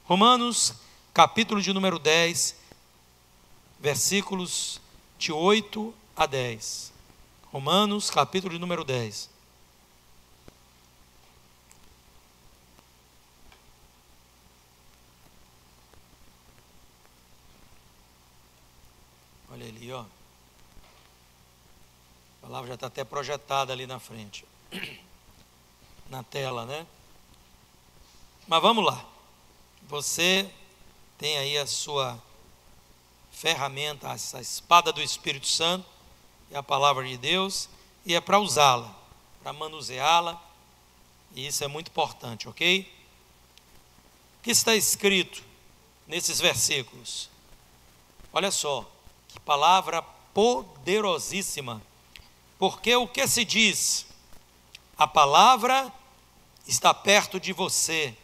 Romanos, capítulo de número 10, versículos de 8 a 10. Romanos, capítulo de número 10. Olha ali, ó. A palavra já está até projetada ali na frente, na tela, né? Mas vamos lá. Você tem aí a sua ferramenta, essa espada do Espírito Santo, é a palavra de Deus, e é para usá-la, para manuseá-la, e isso é muito importante, ok? O que está escrito nesses versículos? Olha só, que palavra poderosíssima, porque o que se diz? A palavra está perto de você,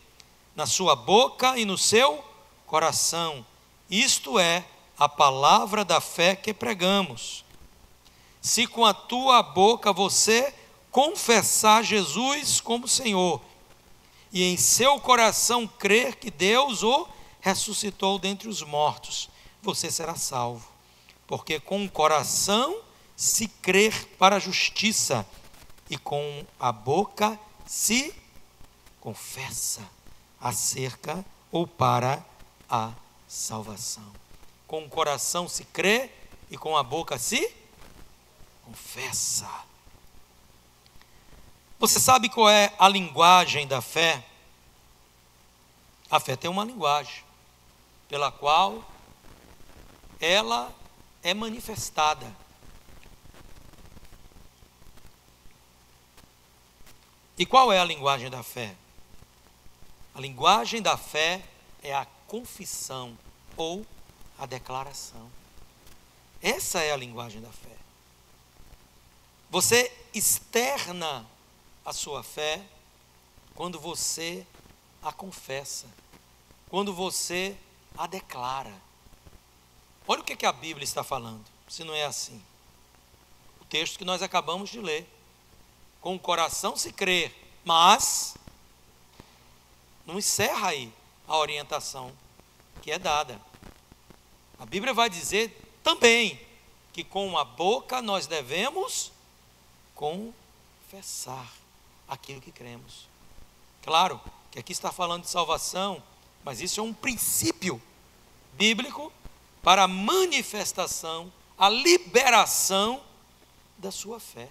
na sua boca e no seu coração, isto é, a palavra da fé que pregamos. Se com a tua boca você confessar Jesus como Senhor, e em seu coração crer que Deus o ressuscitou dentre os mortos, você será salvo. Porque com o coração se crer para a justiça, e com a boca se confessa acerca ou para a salvação. Com o coração se crê e com a boca se confessa. Você sabe qual é a linguagem da fé? A fé tem uma linguagem pela qual ela é manifestada. E qual é a linguagem da fé? A linguagem da fé é a confissão ou a declaração. Essa é a linguagem da fé. Você externa a sua fé quando você a confessa, quando você a declara. Olha o que a Bíblia está falando, se não é assim. O texto que nós acabamos de ler. Com o coração se crê, mas não encerra aí a orientação que é dada. A Bíblia vai dizer também que com a boca nós devemos confessar aquilo que cremos. Claro que aqui está falando de salvação, mas isso é um princípio bíblico para a manifestação, a liberação da sua fé.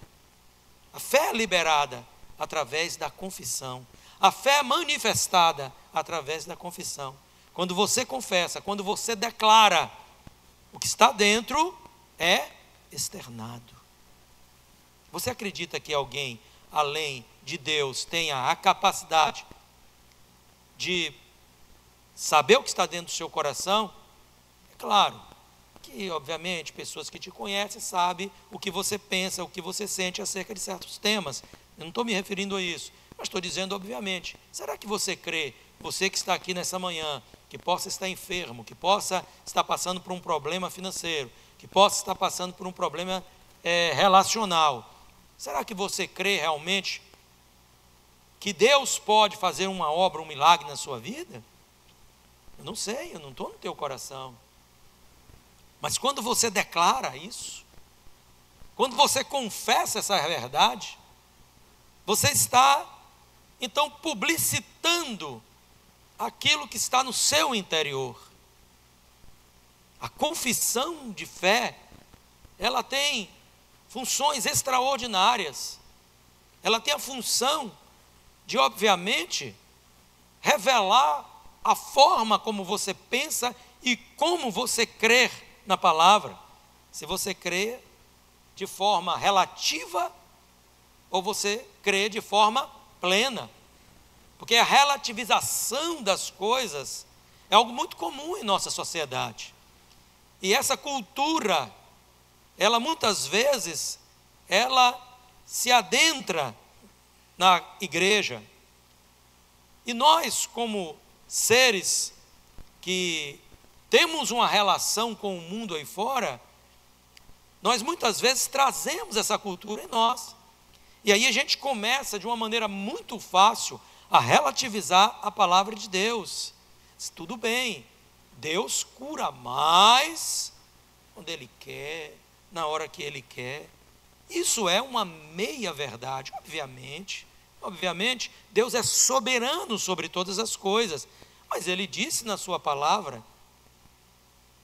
A fé é liberada através da confissão. A fé é manifestada através da confissão. Quando você confessa, quando você declara, o que está dentro é externado. Você acredita que alguém, além de Deus, tenha a capacidade de saber o que está dentro do seu coração? É claro que, obviamente, pessoas que te conhecem sabem o que você pensa, o que você sente acerca de certos temas. Eu não estou me referindo a isso, mas estou dizendo, obviamente, será que você crê, você que está aqui nessa manhã, que possa estar enfermo, que possa estar passando por um problema financeiro, que possa estar passando por um problema relacional, será que você crê realmente que Deus pode fazer uma obra, um milagre na sua vida? Eu não sei, eu não estou no teu coração. Mas quando você declara isso, quando você confessa essa verdade, você está, então, publicitando aquilo que está no seu interior. A confissão de fé, ela tem funções extraordinárias. Ela tem a função de, obviamente, revelar a forma como você pensa e como você crê na palavra. Se você crê de forma relativa ou você crê de forma plena. Porque a relativização das coisas é algo muito comum em nossa sociedade. E essa cultura, ela muitas vezes, ela se adentra na igreja. E nós, como seres que temos uma relação com o mundo aí fora, nós muitas vezes trazemos essa cultura em nós. E aí a gente começa de uma maneira muito fácil a relativizar a palavra de Deus. Tudo bem, Deus cura mais quando Ele quer, na hora que Ele quer. Isso é uma meia-verdade, obviamente, Deus é soberano sobre todas as coisas, mas Ele disse na sua palavra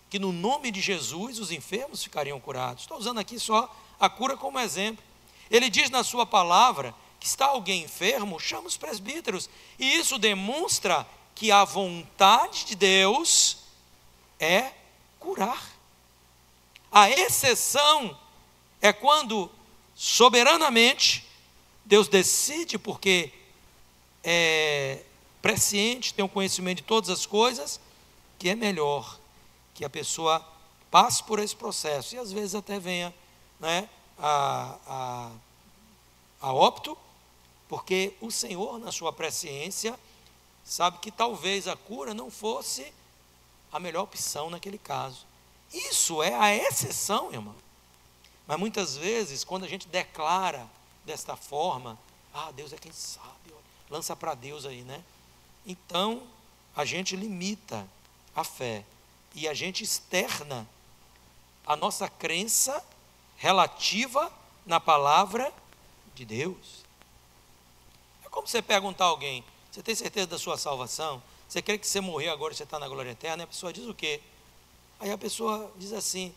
que no nome de Jesus os enfermos ficariam curados. Estou usando aqui só a cura como exemplo. Ele diz na sua palavra que está alguém enfermo, chama os presbíteros, e isso demonstra que a vontade de Deus é curar. A exceção é quando, soberanamente, Deus decide, porque é presciente, tem o conhecimento de todas as coisas, que é melhor que a pessoa passe por esse processo, e às vezes até venha, né, a óbito, porque o Senhor, na sua presciência, sabe que talvez a cura não fosse a melhor opção naquele caso. Isso é a exceção, irmão. Mas muitas vezes, quando a gente declara desta forma, Deus é quem sabe, lança para Deus aí, né? Então, a gente limita a fé e a gente externa a nossa crença relativa na palavra de Deus. É como você perguntar a alguém: você tem certeza da sua salvação? Você crê que você morreu agora e você está na glória eterna? E a pessoa diz o quê? Aí a pessoa diz assim: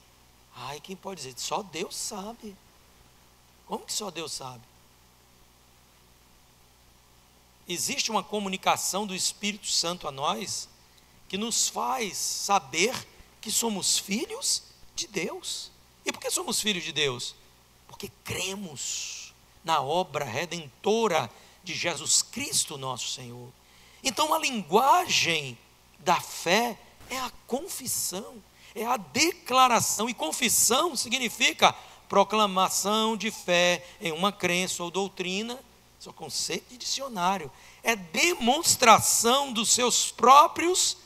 quem pode dizer? Só Deus sabe. Como que só Deus sabe? Existe uma comunicação do Espírito Santo a nós que nos faz saber que somos filhos de Deus. E por que somos filhos de Deus? Porque cremos na obra redentora de Jesus Cristo, nosso Senhor. Então a linguagem da fé é a confissão, é a declaração, e confissão significa proclamação de fé em uma crença ou doutrina. Isso é o conceito de dicionário, é demonstração dos seus próprios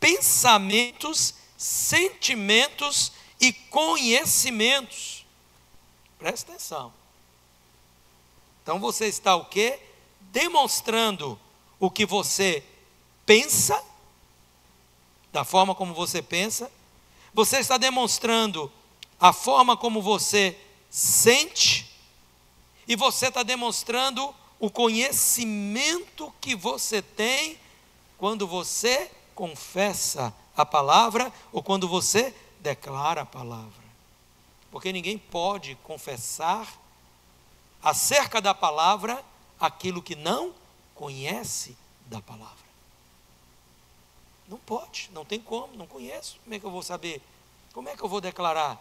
pensamentos, sentimentos e conhecimentos. Presta atenção. Então você está o quê? Demonstrando o que você pensa, da forma como você pensa. Você está demonstrando a forma como você sente, e você está demonstrando o conhecimento que você tem quando você confessa a palavra ou quando você declara a palavra. Porque ninguém pode confessar acerca da palavra aquilo que não conhece da palavra. Não pode, não tem como, não conheço. Como é que eu vou saber? Como é que eu vou declarar?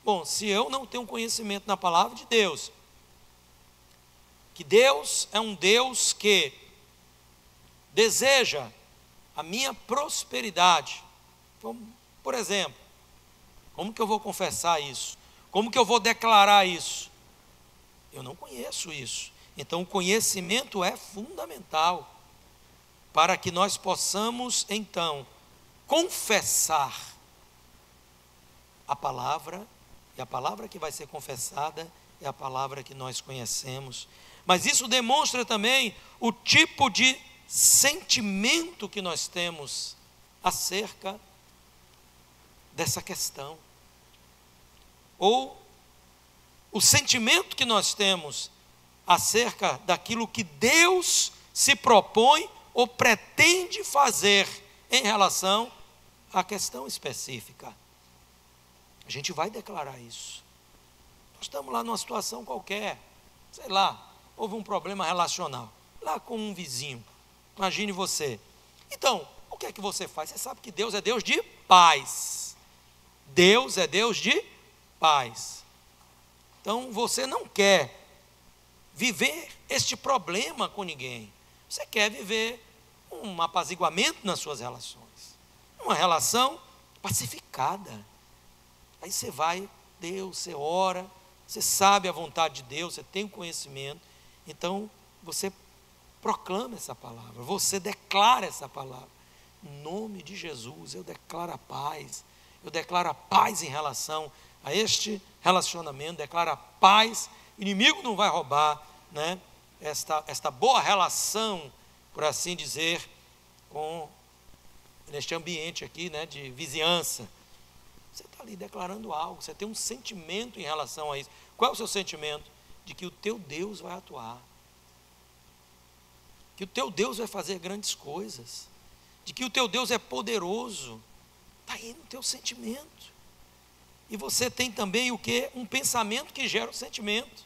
Bom, se eu não tenho conhecimento na palavra de Deus, que Deus é um Deus que deseja a minha prosperidade. Por exemplo, como que eu vou confessar isso? Como que eu vou declarar isso? Eu não conheço isso. Então o conhecimento é fundamental para que nós possamos então confessar a palavra, e a palavra que vai ser confessada é a palavra que nós conhecemos. Mas isso demonstra também o tipo de sentimento que nós temos acerca dessa questão, ou o sentimento que nós temos acerca daquilo que Deus se propõe ou pretende fazer em relação à questão específica. A gente vai declarar isso. Nós estamos lá numa situação qualquer, sei lá, houve um problema relacional, lá com um vizinho, imagine você. Então, o que é que você faz? Você sabe que Deus é Deus de paz. Deus é Deus de paz. Então, você não quer viver este problema com ninguém. Você quer viver um apaziguamento nas suas relações, uma relação pacificada. Aí você vai, Deus, você ora, você sabe a vontade de Deus, você tem o conhecimento, então você proclama essa palavra, você declara essa palavra. Em nome de Jesus, eu declaro a paz, eu declaro a paz em relação a este relacionamento, declaro a paz, o inimigo não vai roubar, né, esta boa relação, por assim dizer, com neste ambiente aqui, né, de vizinhança. Você está ali declarando algo, você tem um sentimento em relação a isso. Qual é o seu sentimento? De que o teu Deus vai atuar, que o teu Deus vai fazer grandes coisas, de que o teu Deus é poderoso. Está aí no teu sentimento. E você tem também o quê? Um pensamento que gera o sentimento.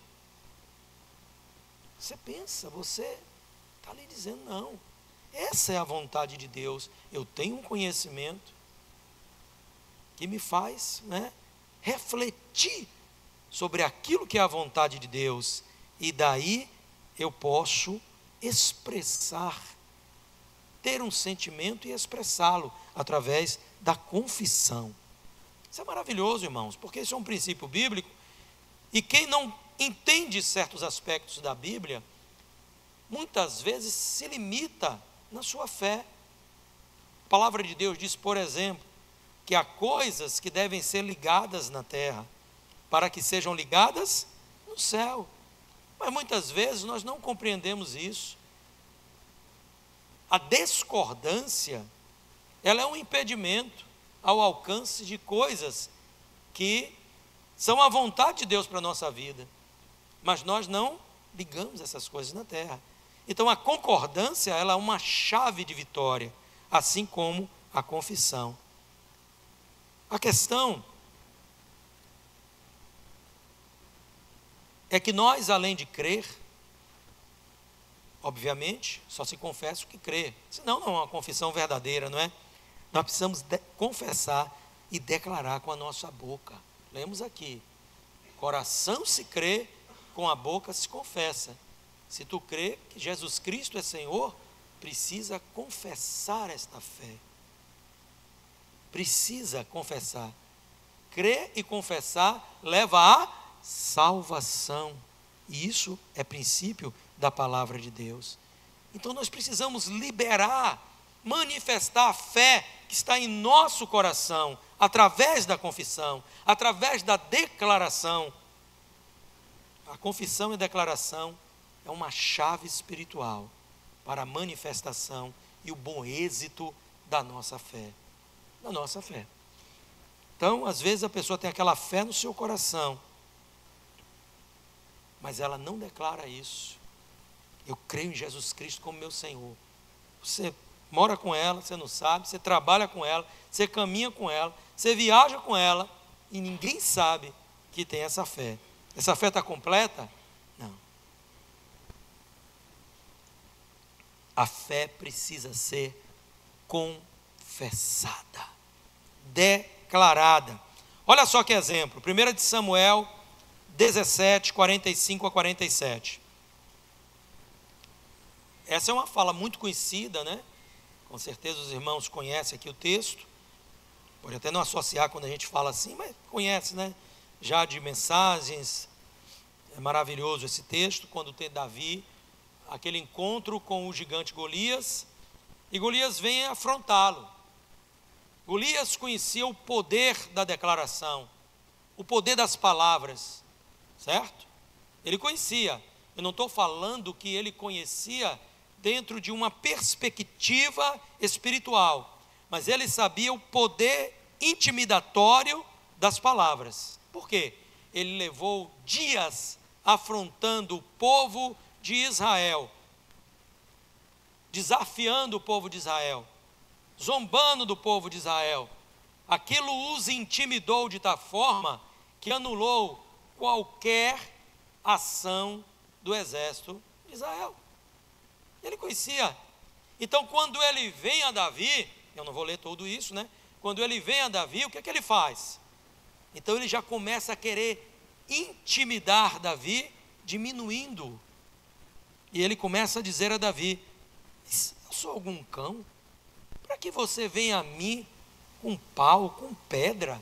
Você pensa, você está ali dizendo, não, essa é a vontade de Deus. Eu tenho um conhecimento que me faz, né, refletir sobre aquilo que é a vontade de Deus. E daí eu posso expressar, ter um sentimento e expressá-lo através da confissão. Isso é maravilhoso, irmãos, porque isso é um princípio bíblico, e quem não entende certos aspectos da Bíblia, muitas vezes se limita na sua fé. A palavra de Deus diz, por exemplo, que há coisas que devem ser ligadas na terra, para que sejam ligadas no céu. Mas muitas vezes nós não compreendemos isso. A discordância, ela é um impedimento ao alcance de coisas que são a vontade de Deus para a nossa vida, mas nós não ligamos essas coisas na terra. Então a concordância, ela é uma chave de vitória, assim como a confissão. A questão é que nós, além de crer, obviamente, só se confessa o que crê, senão não é uma confissão verdadeira, não é? Nós precisamos confessar e declarar com a nossa boca. Lemos aqui, coração se crê, com a boca se confessa. Se tu crê que Jesus Cristo é Senhor, precisa confessar esta fé. Precisa confessar. Crer e confessar leva à salvação. E isso é princípio da palavra de Deus. Então nós precisamos liberar, manifestar a fé que está em nosso coração, através da confissão, através da declaração. A confissão e a declaração é uma chave espiritual para a manifestação e o bom êxito da nossa fé. Da nossa fé. Então, às vezes a pessoa tem aquela fé no seu coração, mas ela não declara isso. Eu creio em Jesus Cristo como meu Senhor. Você mora com ela, você não sabe, você trabalha com ela, você caminha com ela, você viaja com ela, e ninguém sabe que tem essa fé. Essa fé está completa? Não. A fé precisa ser confessada, declarada. Olha só que exemplo, 1 de Samuel 17, 45 a 47. Essa é uma fala muito conhecida, né? Com certeza os irmãos conhecem aqui o texto. Pode até não associar quando a gente fala assim, mas conhece, né? Já de mensagens. É maravilhoso esse texto, quando tem Davi, aquele encontro com o gigante Golias, e Golias vem afrontá-lo. Golias conhecia o poder da declaração, o poder das palavras, certo? Ele conhecia. Eu não estou falando que ele conhecia dentro de uma perspectiva espiritual, mas ele sabia o poder intimidatório das palavras. Por quê? Ele levou dias afrontando o povo de Israel, desafiando o povo de Israel, zombando do povo de Israel. Aquilo os intimidou de tal forma que anulou qualquer ação do exército de Israel. Ele conhecia. Então, quando ele vem a Davi, eu não vou ler tudo isso, né? Quando ele vem a Davi, o que é que ele faz? Então ele já começa a querer intimidar Davi, diminuindo. E ele começa a dizer a Davi: eu sou algum cão? Para que você vem a mim com pau, com pedra?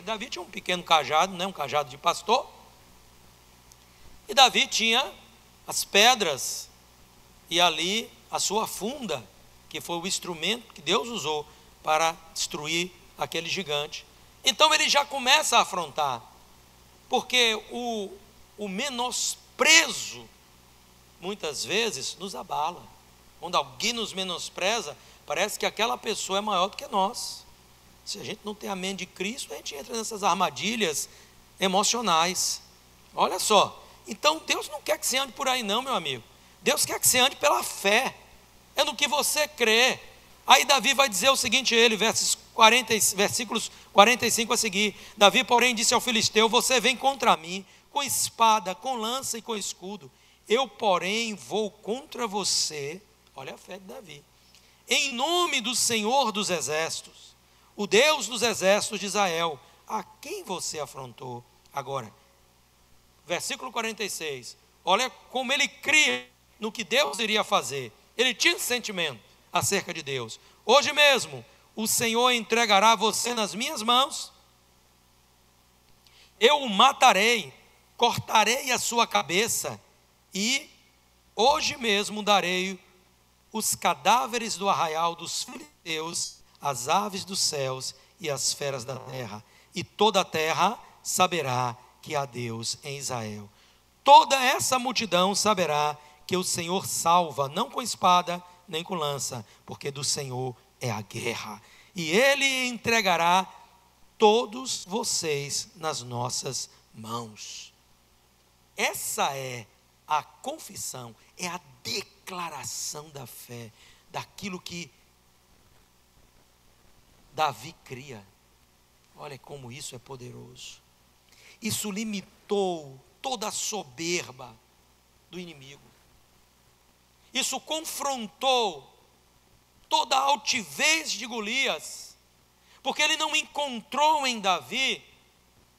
Davi tinha um pequeno cajado, né? Um cajado de pastor. E Davi tinha as pedras e ali a sua funda, que foi o instrumento que Deus usou para destruir aquele gigante. Então ele já começa a afrontar, porque o menosprezo muitas vezes nos abala. Quando alguém nos menospreza, Parece que aquela pessoa é maior do que nós. Se a gente não tem a mente de Cristo, a gente entra nessas armadilhas emocionais. Olha só, então Deus não quer que você ande por aí não, meu amigo. Deus quer que você ande pela fé, é no que você crê. Aí Davi vai dizer o seguinte a ele, versículos 45 a seguir. Davi, porém, disse ao filisteu: você vem contra mim com espada, com lança e com escudo. Eu, porém, vou contra você. Olha a fé de Davi. Em nome do Senhor dos exércitos, o Deus dos exércitos de Israel, a quem você afrontou. Agora, versículo 46, olha como ele cria no que Deus iria fazer. Ele tinha esse sentimento acerca de Deus. Hoje mesmo, o Senhor entregará você nas minhas mãos, eu o matarei, cortarei a sua cabeça, e hoje mesmo darei os cadáveres do arraial dos filisteus, as aves dos céus e as feras da terra, e toda a terra saberá que há Deus em Israel. Toda essa multidão saberá que o Senhor salva, não com espada nem com lança, porque do Senhor é a guerra, e Ele entregará todos vocês nas nossas mãos. Essa é a confissão, é a declaração da fé, daquilo que Davi cria. Olha como isso é poderoso. Isso limitou toda a soberba do inimigo. Isso confrontou toda a altivez de Golias, porque ele não encontrou em Davi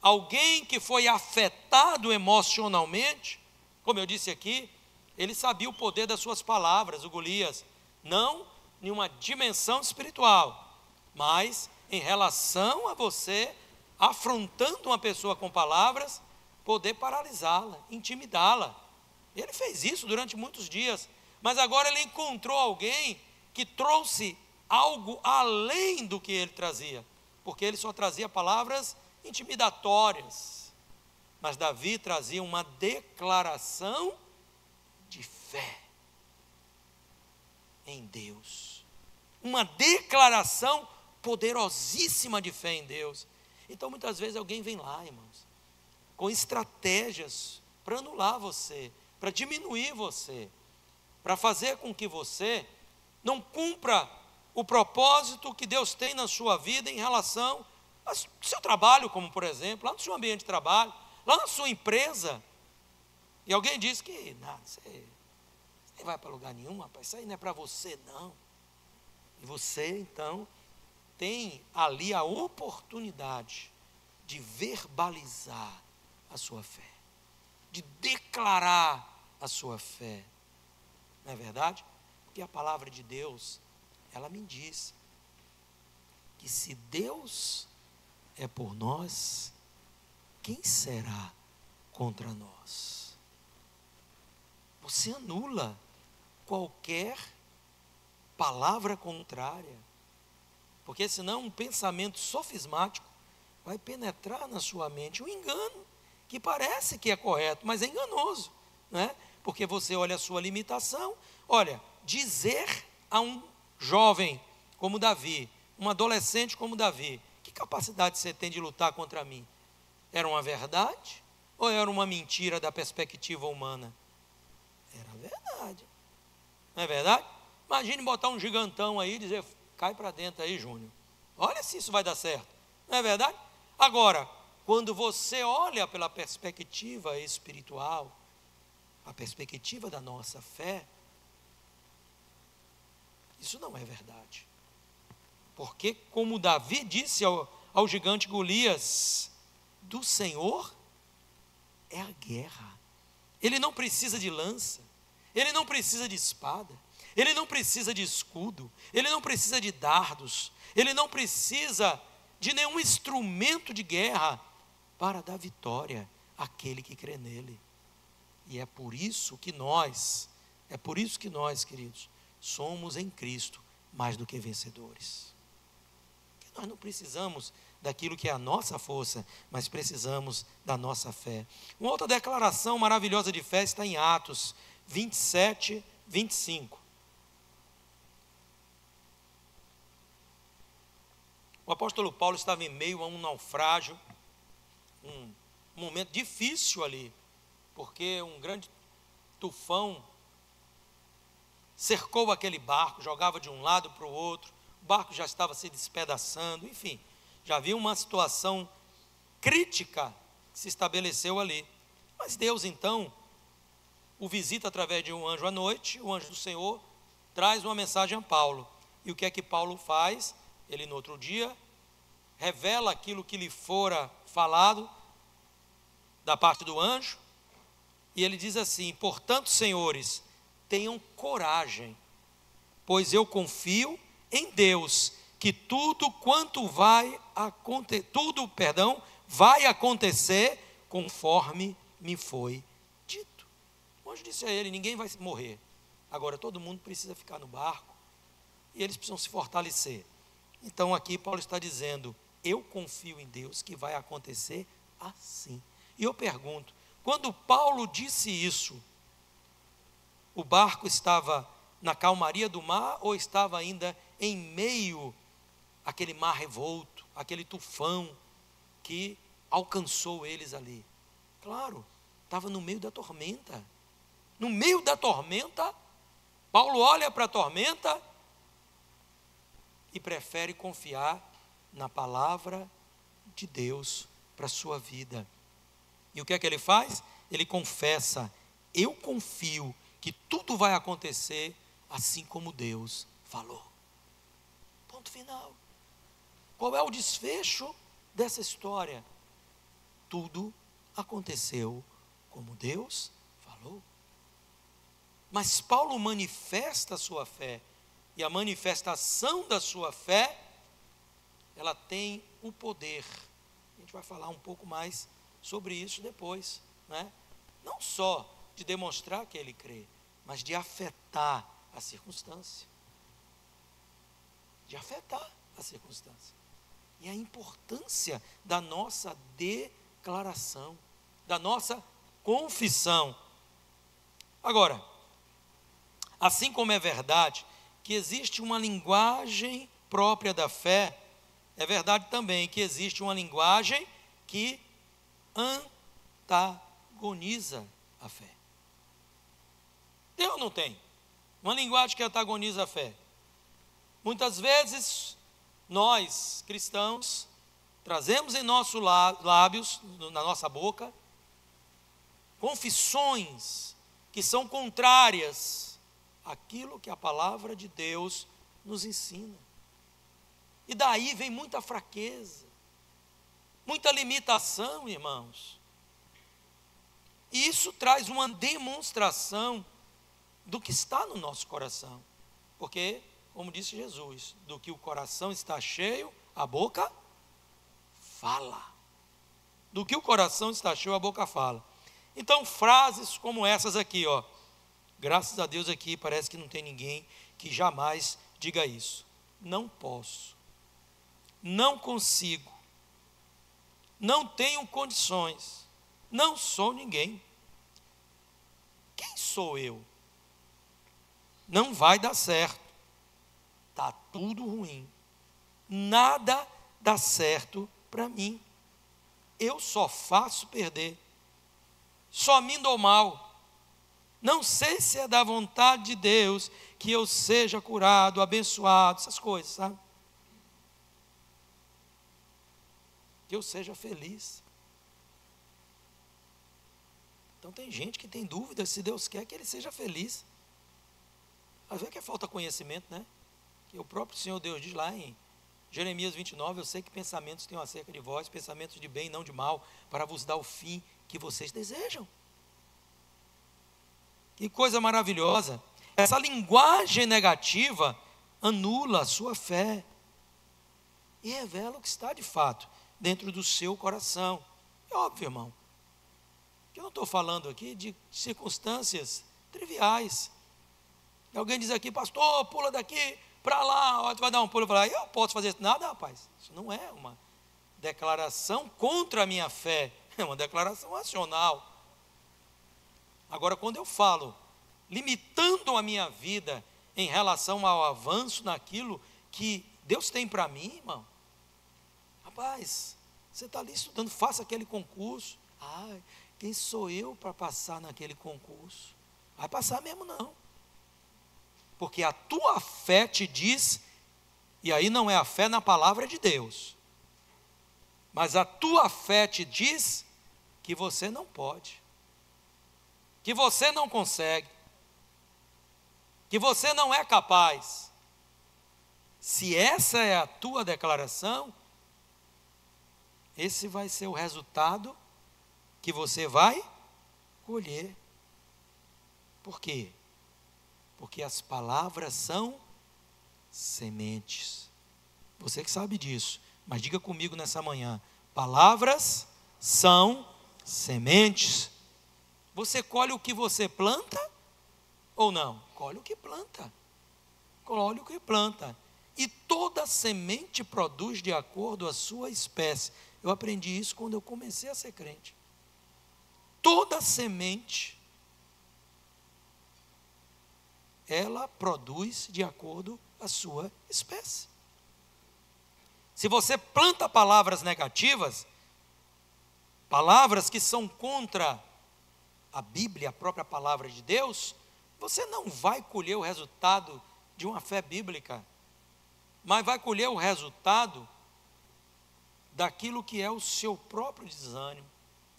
alguém que foi afetado emocionalmente. Como eu disse aqui, ele sabia o poder das suas palavras, o Golias, não em uma dimensão espiritual, mas em relação a você, afrontando uma pessoa com palavras, poder paralisá-la, intimidá-la. Ele fez isso durante muitos dias, mas agora ele encontrou alguém que trouxe algo além do que ele trazia, porque ele só trazia palavras intimidatórias, mas Davi trazia uma declaração de fé em Deus, uma declaração poderosíssima de fé em Deus. Então muitas vezes alguém vem lá, irmãos, com estratégias para anular você, para diminuir você, para fazer com que você não cumpra o propósito que Deus tem na sua vida em relação ao seu trabalho, como por exemplo, lá no seu ambiente de trabalho, lá na sua empresa. E alguém diz que nada, você não vai para lugar nenhum, rapaz, isso aí não é para você não. E você então tem ali a oportunidade de verbalizar a sua fé, de declarar a sua fé. Não é verdade? Porque a palavra de Deus, ela me diz que se Deus é por nós, quem será contra nós? Você anula qualquer palavra contrária, porque senão um pensamento sofismático vai penetrar na sua mente, um engano que parece que é correto, mas é enganoso, né? Porque você olha a sua limitação. Olha, dizer a um jovem como Davi, um adolescente como Davi, que capacidade você tem de lutar contra mim? Era uma verdade ou era uma mentira da perspectiva humana? Era verdade, não é verdade? Imagine botar um gigantão aí e dizer: cai para dentro aí, Júnior. Olha se isso vai dar certo, não é verdade? Agora, quando você olha pela perspectiva espiritual, a perspectiva da nossa fé, isso não é verdade. Porque, como Davi disse ao gigante Golias, do Senhor é a guerra. Ele não precisa de lança, ele não precisa de espada, ele não precisa de escudo, ele não precisa de dardos, ele não precisa de nenhum instrumento de guerra para dar vitória àquele que crê nele. E é por isso que nós, queridos, somos em Cristo mais do que vencedores. Porque nós não precisamos daquilo que é a nossa força, mas precisamos da nossa fé. Uma outra declaração maravilhosa de fé está em Atos 27, 25. O apóstolo Paulo estava em meio a um naufrágio, um momento difícil ali, porque um grande tufão cercou aquele barco, jogava de um lado para o outro, o barco já estava se despedaçando, enfim, já havia uma situação crítica que se estabeleceu ali. Mas Deus então o visita através de um anjo à noite, o anjo do Senhor traz uma mensagem a Paulo. E o que é que Paulo faz? Ele no outro dia revela aquilo que lhe fora falado da parte do anjo, e ele diz assim: portanto, senhores, tenham coragem, pois eu confio em Deus, que vai acontecer conforme me foi dito. O anjo disse a ele: ninguém vai morrer, agora todo mundo precisa ficar no barco, e eles precisam se fortalecer. Então aqui Paulo está dizendo: eu confio em Deus que vai acontecer assim. E eu pergunto, quando Paulo disse isso, o barco estava na calmaria do mar ou estava ainda em meio àquele mar revolto, aquele tufão que alcançou eles ali? Claro, estava no meio da tormenta. No meio da tormenta, Paulo olha para a tormenta e prefere confiar na palavra de Deus para a sua vida. E o que é que ele faz? Ele confessa: eu confio que tudo vai acontecer assim como Deus falou. Ponto final. Qual é o desfecho dessa história? Tudo aconteceu como Deus falou. Mas Paulo manifesta a sua fé, e a manifestação da sua fé, ela tem o poder. A gente vai falar um pouco mais sobre isso depois, né? Não só de demonstrar que ele crê, mas de afetar a circunstância. De afetar a circunstância. E a importância da nossa declaração, da nossa confissão. Agora, assim como é verdade que existe uma linguagem própria da fé, é verdade também que existe uma linguagem que antagoniza a fé. Tem ou não tem? Uma linguagem que antagoniza a fé. Muitas vezes, nós, cristãos, trazemos em nossos lábios, na nossa boca, confissões que são contrárias àquilo que a palavra de Deus nos ensina. E daí vem muita fraqueza, muita limitação, irmãos. E isso traz uma demonstração do que está no nosso coração. Porque, como disse Jesus, do que o coração está cheio, a boca fala. Do que o coração está cheio, a boca fala. Então, frases como essas aqui, ó. Graças a Deus aqui parece que não tem ninguém que jamais diga isso. Não posso. Não consigo. Não tenho condições. Não sou ninguém. Quem sou eu? Não vai dar certo. Está tudo ruim. Nada dá certo para mim. Eu só faço perder. Só me dou mal. Não sei se é da vontade de Deus que eu seja curado, abençoado, essas coisas, sabe? Que eu seja feliz. Então tem gente que tem dúvida se Deus quer que ele seja feliz. Às vezes que é falta conhecimento, né? Que o próprio Senhor Deus diz lá em Jeremias 29, eu sei que pensamentos tenho acerca de vós, pensamentos de bem e não de mal, para vos dar o fim que vocês desejam. Que coisa maravilhosa. Essa linguagem negativa anula a sua fé e revela o que está de fato dentro do seu coração. É óbvio, irmão, que eu não estou falando aqui de circunstâncias triviais. Alguém diz aqui: pastor, pula daqui para lá, ó, tu vai dar um pulo para lá. Eu posso fazer nada, rapaz. Isso não é uma declaração contra a minha fé, é uma declaração racional. Agora, quando eu falo limitando a minha vida em relação ao avanço naquilo que Deus tem para mim, irmão, Rapaz, você está ali estudando, faça aquele concurso. Ai, quem sou eu para passar naquele concurso? Vai passar mesmo não. Porque a tua fé te diz, e aí não é a fé na palavra de Deus, mas a tua fé te diz que você não pode, que você não consegue, que você não é capaz. Se essa é a tua declaração, esse vai ser o resultado que você vai colher. Por quê? Porque as palavras são sementes. Você que sabe disso, mas diga comigo nessa manhã: palavras são sementes. Você colhe o que você planta ou não? Colhe o que planta. Colhe o que planta. E toda semente produz de acordo à sua espécie. Eu aprendi isso quando eu comecei a ser crente. Toda semente, ela produz de acordo à sua espécie. Se você planta palavras negativas, palavras que são contra a Bíblia, a própria palavra de Deus, você não vai colher o resultado de uma fé bíblica, mas vai colher o resultado daquilo que é o seu próprio desânimo,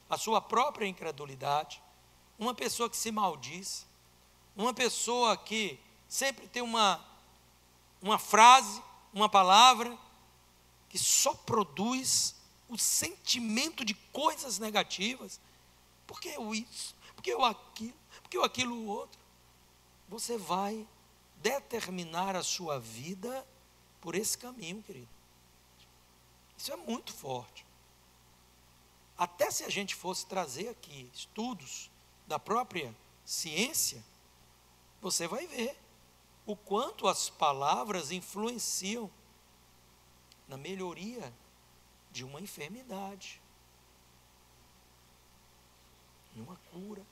a sua própria incredulidade. Uma pessoa que se maldiz, uma pessoa que sempre tem uma frase, uma palavra, que só produz o sentimento de coisas negativas. Por que eu isso? Por que eu aquilo? Por que eu aquilo outro? Você vai determinar a sua vida por esse caminho, querido. Isso é muito forte. Até se a gente fosse trazer aqui estudos da própria ciência, você vai ver o quanto as palavras influenciam na melhoria de uma enfermidade, em uma cura,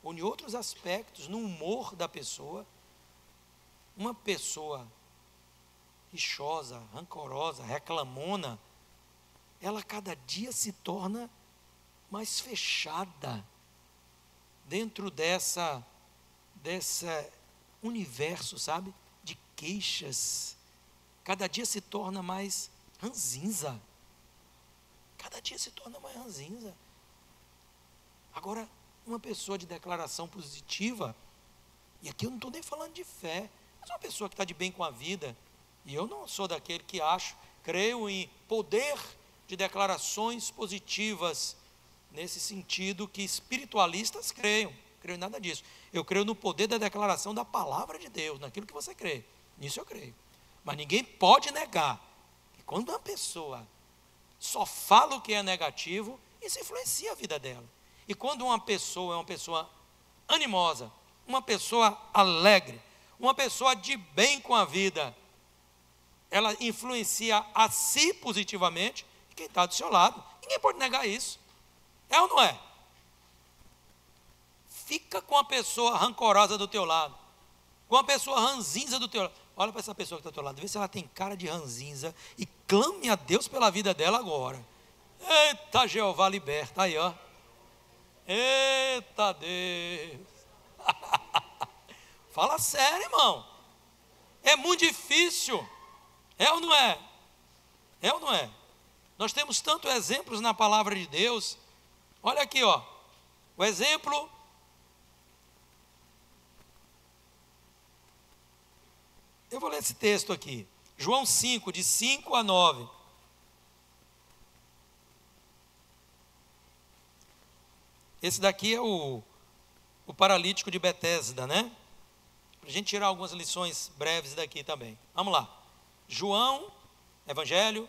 ou em outros aspectos, no humor da pessoa. Uma pessoa rixosa, rancorosa, reclamona, ela cada dia se torna mais fechada dentro desse universo, sabe, de queixas. Cada dia se torna mais ranzinza. Cada dia se torna mais ranzinza. Agora, uma pessoa de declaração positiva, e aqui eu não estou nem falando de fé, mas uma pessoa que está de bem com a vida, e eu não sou daquele que creio em poder de declarações positivas, nesse sentido que espiritualistas creem em nada disso. Eu creio no poder da declaração da palavra de Deus, naquilo que você crê. Nisso eu creio. Mas ninguém pode negar que quando uma pessoa só fala o que é negativo, isso influencia a vida dela. E quando uma pessoa é uma pessoa animosa, uma pessoa alegre, uma pessoa de bem com a vida, ela influencia a si positivamente e quem está do seu lado. Ninguém pode negar isso. É ou não é? Fica com a pessoa rancorosa do teu lado, com a pessoa ranzinza do teu lado. Olha para essa pessoa que está do teu lado, vê se ela tem cara de ranzinza e clame a Deus pela vida dela agora. Eita, Jeová liberta, aí ó. Eita Deus. Fala sério, irmão. É muito difícil. É ou não é? É ou não é? Nós temos tantos exemplos na palavra de Deus. Olha aqui, ó. O exemplo. Eu vou ler esse texto aqui. João 5, de 5 a 9. Esse daqui é o paralítico de Betesda, né? Para a gente tirar algumas lições breves daqui também. Vamos lá. João, Evangelho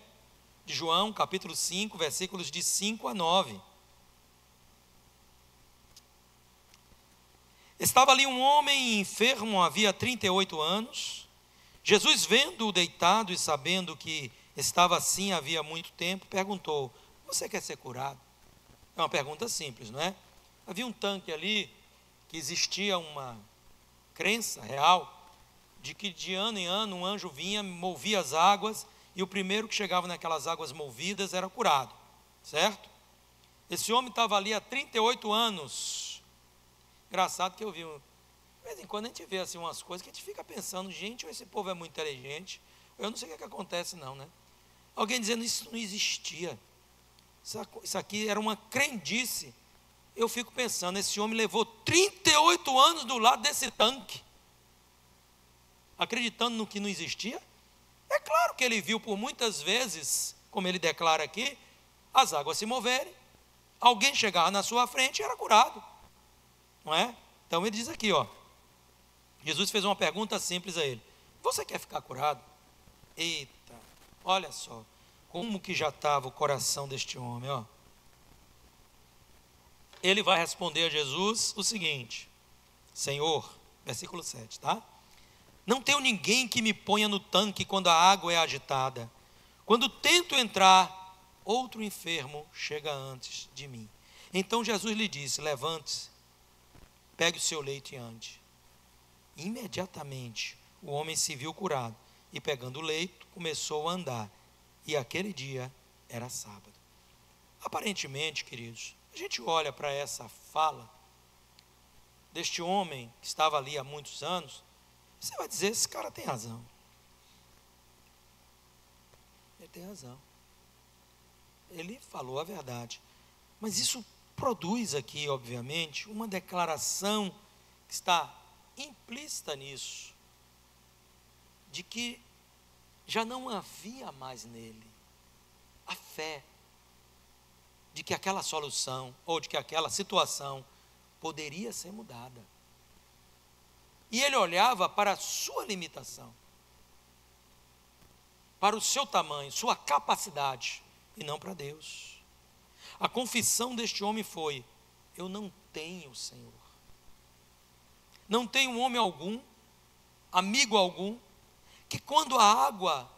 de João, capítulo 5, versículos de 5 a 9. Estava ali um homem enfermo, havia 38 anos. Jesus, vendo-o deitado e sabendo que estava assim havia muito tempo, perguntou: você quer ser curado? É uma pergunta simples, não é? Havia um tanque ali, que existia uma crença real, de que de ano em ano um anjo vinha, movia as águas, e o primeiro que chegava naquelas águas movidas era curado, certo? Esse homem estava ali há 38 anos. Engraçado que eu vi, de vez em quando a gente vê assim umas coisas que a gente fica pensando, gente, esse povo é muito inteligente, eu não sei o que acontece não, né? Alguém dizendo isso não existia, isso aqui era uma crendice. Eu fico pensando, esse homem levou 38 anos do lado desse tanque, acreditando no que não existia. É claro que ele viu por muitas vezes, como ele declara aqui, as águas se moverem, alguém chegava na sua frente e era curado, não é? Então ele diz aqui, ó, Jesus fez uma pergunta simples a ele: você quer ficar curado? Eita, olha só, como que já estava o coração deste homem, ó. Ele vai responder a Jesus o seguinte: Senhor, versículo 7, tá? Não tenho ninguém que me ponha no tanque quando a água é agitada. Quando tento entrar, outro enfermo chega antes de mim. Então Jesus lhe disse: levante-se, pegue o seu leito e ande. Imediatamente o homem se viu curado e, pegando o leito, começou a andar. E aquele dia era sábado. Aparentemente, queridos, a gente olha para essa fala deste homem que estava ali há muitos anos, você vai dizer, esse cara tem razão. Ele tem razão. Ele falou a verdade. Mas isso produz aqui, obviamente, uma declaração que está implícita nisso, de que já não havia mais nele a fé de que aquela solução, ou de que aquela situação poderia ser mudada. E ele olhava para a sua limitação, para o seu tamanho, sua capacidade, e não para Deus. A confissão deste homem foi: eu não tenho, Senhor. Não tenho homem algum, amigo algum, que quando a água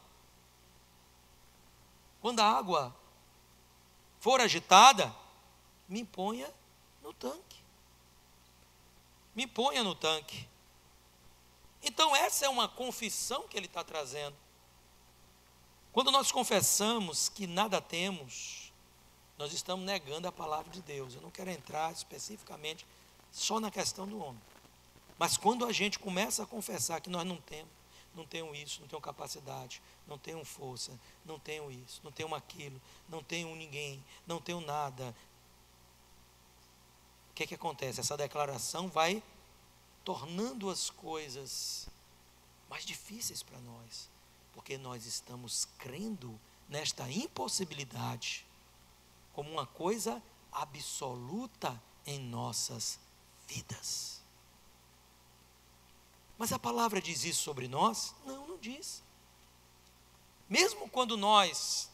for agitada, me ponha no tanque. Me ponha no tanque. Então essa é uma confissão que ele está trazendo. Quando nós confessamos que nada temos, nós estamos negando a palavra de Deus. Eu não quero entrar especificamente só na questão do homem. Mas quando a gente começa a confessar que nós não tenho isso, não tenho capacidade, não tenho força, não tenho isso, não tenho aquilo, não tenho ninguém, não tenho nada. O que acontece? Essa declaração vai tornando as coisas mais difíceis para nós, porque nós estamos crendo nesta impossibilidade como uma coisa absoluta em nossas vidas. Mas a palavra diz isso sobre nós? Não, não diz. Mesmo quando nós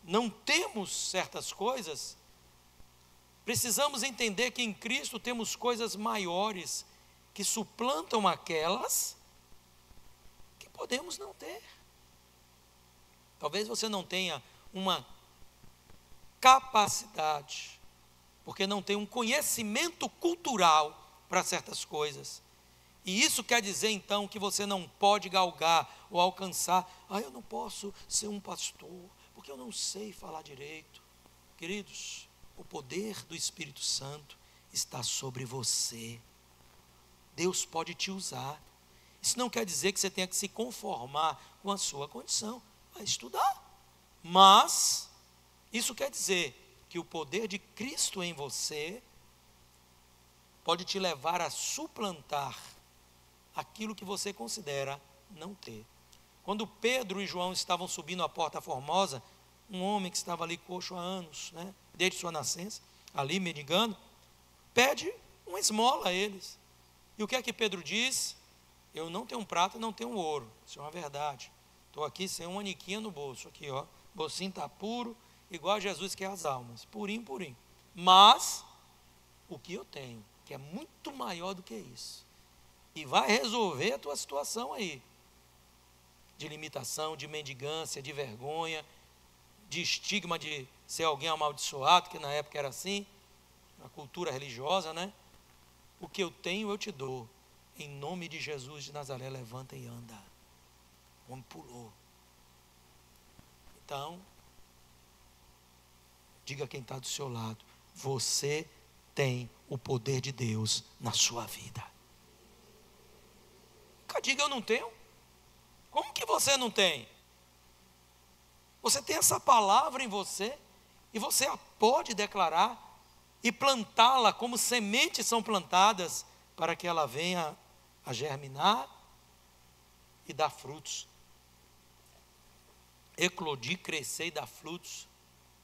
não temos certas coisas, precisamos entender que em Cristo temos coisas maiores que suplantam aquelas que podemos não ter. Talvez você não tenha uma capacidade, porque não tem um conhecimento cultural para certas coisas. E isso quer dizer então que você não pode galgar ou alcançar. Eu não posso ser um pastor, porque eu não sei falar direito. Queridos, o poder do Espírito Santo está sobre você. Deus pode te usar. Isso não quer dizer que você tenha que se conformar com a sua condição. Vai estudar. Mas isso quer dizer que o poder de Cristo em você pode te levar a suplantar aquilo que você considera não ter. Quando Pedro e João estavam subindo a Porta Formosa, um homem que estava ali coxo há anos, desde sua nascença, ali mendigando, pede uma esmola a eles. E o que é que Pedro diz? Eu não tenho prata, não tenho ouro. Isso é uma verdade. Estou aqui sem uma aniquinha no bolso. Aqui, ó. O bolsinho está puro, igual a Jesus que é as almas. Purinho, purinho. Mas, o que eu tenho, que é muito maior do que isso, e vai resolver a tua situação aí, de limitação, de mendigância, de vergonha, de estigma de ser alguém amaldiçoado, que na época era assim, na cultura religiosa, O que eu tenho eu te dou, em nome de Jesus de Nazaré, levanta e anda. O homem pulou. Então, diga a quem está do seu lado: você tem o poder de Deus na sua vida. Nunca diga eu não tenho. Como que você não tem? Você tem essa palavra em você e você a pode declarar e plantá-la como sementes são plantadas para que ela venha a germinar e dar frutos. Eclodir, crescer e dar frutos.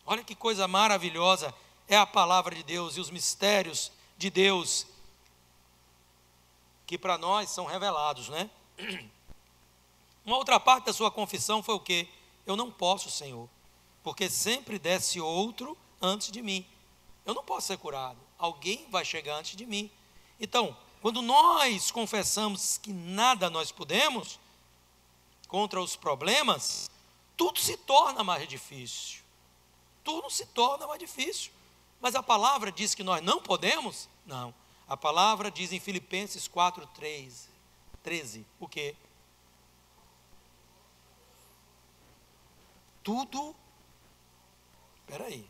Olha que coisa maravilhosa é a palavra de Deus e os mistérios de Deus que para nós são revelados, né? Uma outra parte da sua confissão foi o quê? Eu não posso, Senhor, porque sempre desce outro antes de mim. Eu não posso ser curado, alguém vai chegar antes de mim. Então, quando nós confessamos que nada nós podemos contra os problemas, tudo se torna mais difícil. Tudo se torna mais difícil. Mas a palavra diz que nós não podemos? Não. A palavra diz em Filipenses 4:13, o quê? Tudo, espera aí,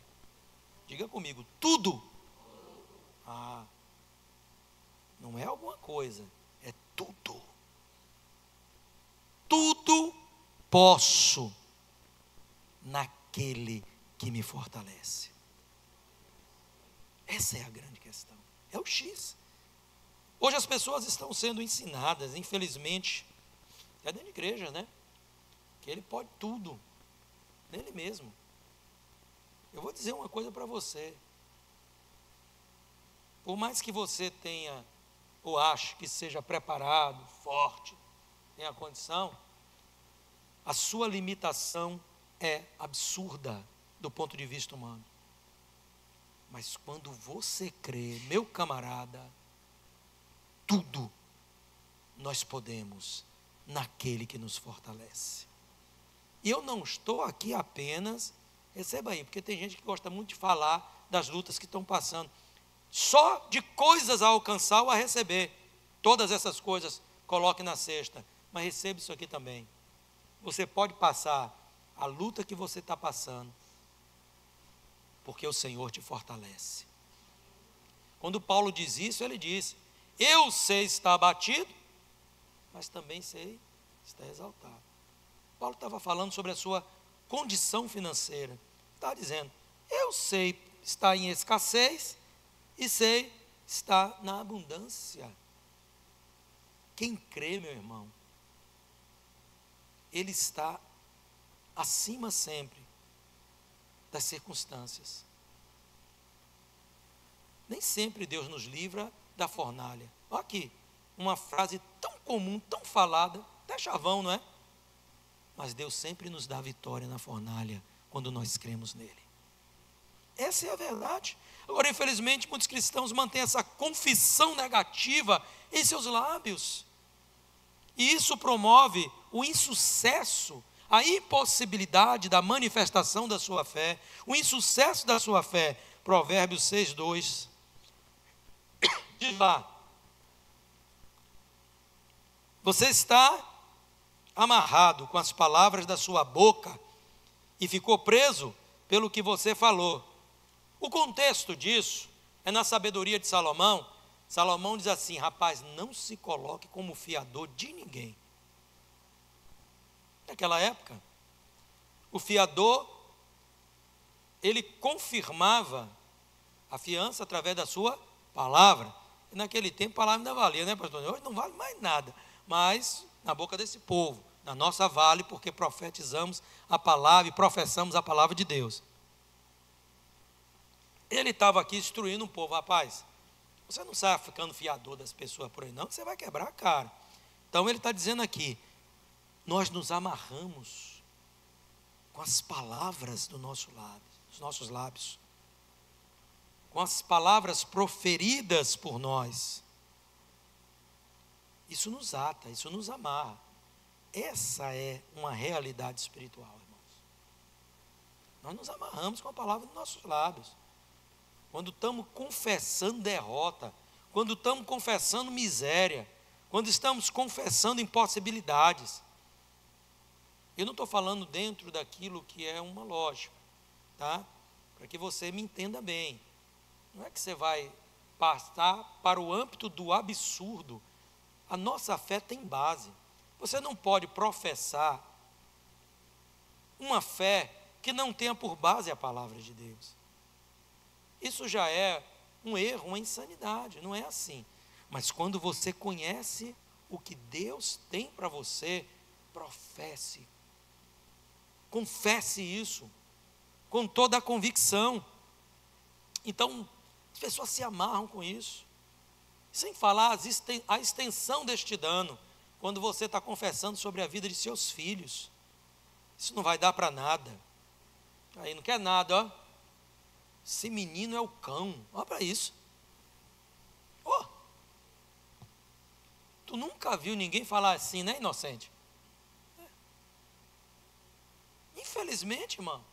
diga comigo, tudo. Não é alguma coisa, é tudo. Tudo posso naquele que me fortalece. Essa é a grande questão, é o X. Hoje as pessoas estão sendo ensinadas, infelizmente, é dentro de igreja, né? Que ele pode tudo, nele mesmo. Eu vou dizer uma coisa para você. Por mais que você tenha, ou ache que seja preparado, forte, tenha condição, a sua limitação é absurda do ponto de vista humano. Mas quando você crê, meu camarada, tudo nós podemos naquele que nos fortalece. E eu não estou aqui apenas, receba aí, porque tem gente que gosta muito de falar das lutas que estão passando, só de coisas a alcançar ou a receber. Todas essas coisas coloque na cesta, mas receba isso aqui também. Você pode passar a luta que você está passando, porque o Senhor te fortalece. Quando Paulo diz isso, ele diz: eu sei estar abatido, mas também sei estar exaltado. Paulo estava falando sobre a sua condição financeira. Está dizendo: eu sei estar em escassez e sei estar na abundância. Quem crê, meu irmão, ele está acima sempre das circunstâncias. Nem sempre Deus nos livra da fornalha. Olha aqui, uma frase tão comum, tão falada, até chavão, não é? Mas Deus sempre nos dá vitória na fornalha, quando nós cremos nele. Essa é a verdade. Agora, infelizmente, muitos cristãos mantêm essa confissão negativa em seus lábios. E isso promove o insucesso, a impossibilidade da manifestação da sua fé, o insucesso da sua fé. Provérbios 6:2. Diz lá: você está amarrado com as palavras da sua boca e ficou preso pelo que você falou. O contexto disso é na sabedoria de Salomão. Salomão diz assim: rapaz, não se coloque como fiador de ninguém. Naquela época, o fiador, ele confirmava a fiança através da sua palavra. E naquele tempo a palavra ainda valia, né, pastor? Hoje não vale mais nada, mas na boca desse povo, na nossa vale, porque profetizamos a palavra e professamos a palavra de Deus. Ele estava aqui instruindo um povo: rapaz, você não sai ficando fiador das pessoas por aí não, que você vai quebrar a cara. Então ele está dizendo aqui: nós nos amarramos com as palavras do nosso lábio, dos nossos lábios, com as palavras proferidas por nós. Isso nos ata, isso nos amarra. Essa é uma realidade espiritual, irmãos. Nós nos amarramos com a palavra dos nossos lábios. Quando estamos confessando derrota, quando estamos confessando miséria, quando estamos confessando impossibilidades. Eu não estou falando dentro daquilo que é uma lógica, tá? Para que você me entenda bem. Não é que você vai passar para o âmbito do absurdo. A nossa fé tem base. Você não pode professar uma fé que não tenha por base a palavra de Deus. Isso já é um erro, uma insanidade, não é assim. Mas quando você conhece o que Deus tem para você, professe, confesse isso, com toda a convicção. Então, as pessoas se amarram com isso. Sem falar a extensão deste dano, quando você está confessando sobre a vida de seus filhos. Isso não vai dar para nada. Aí não quer nada, ó. Esse menino é o cão, olha para isso. Oh, tu nunca viu ninguém falar assim, né, inocente? Infelizmente, irmão,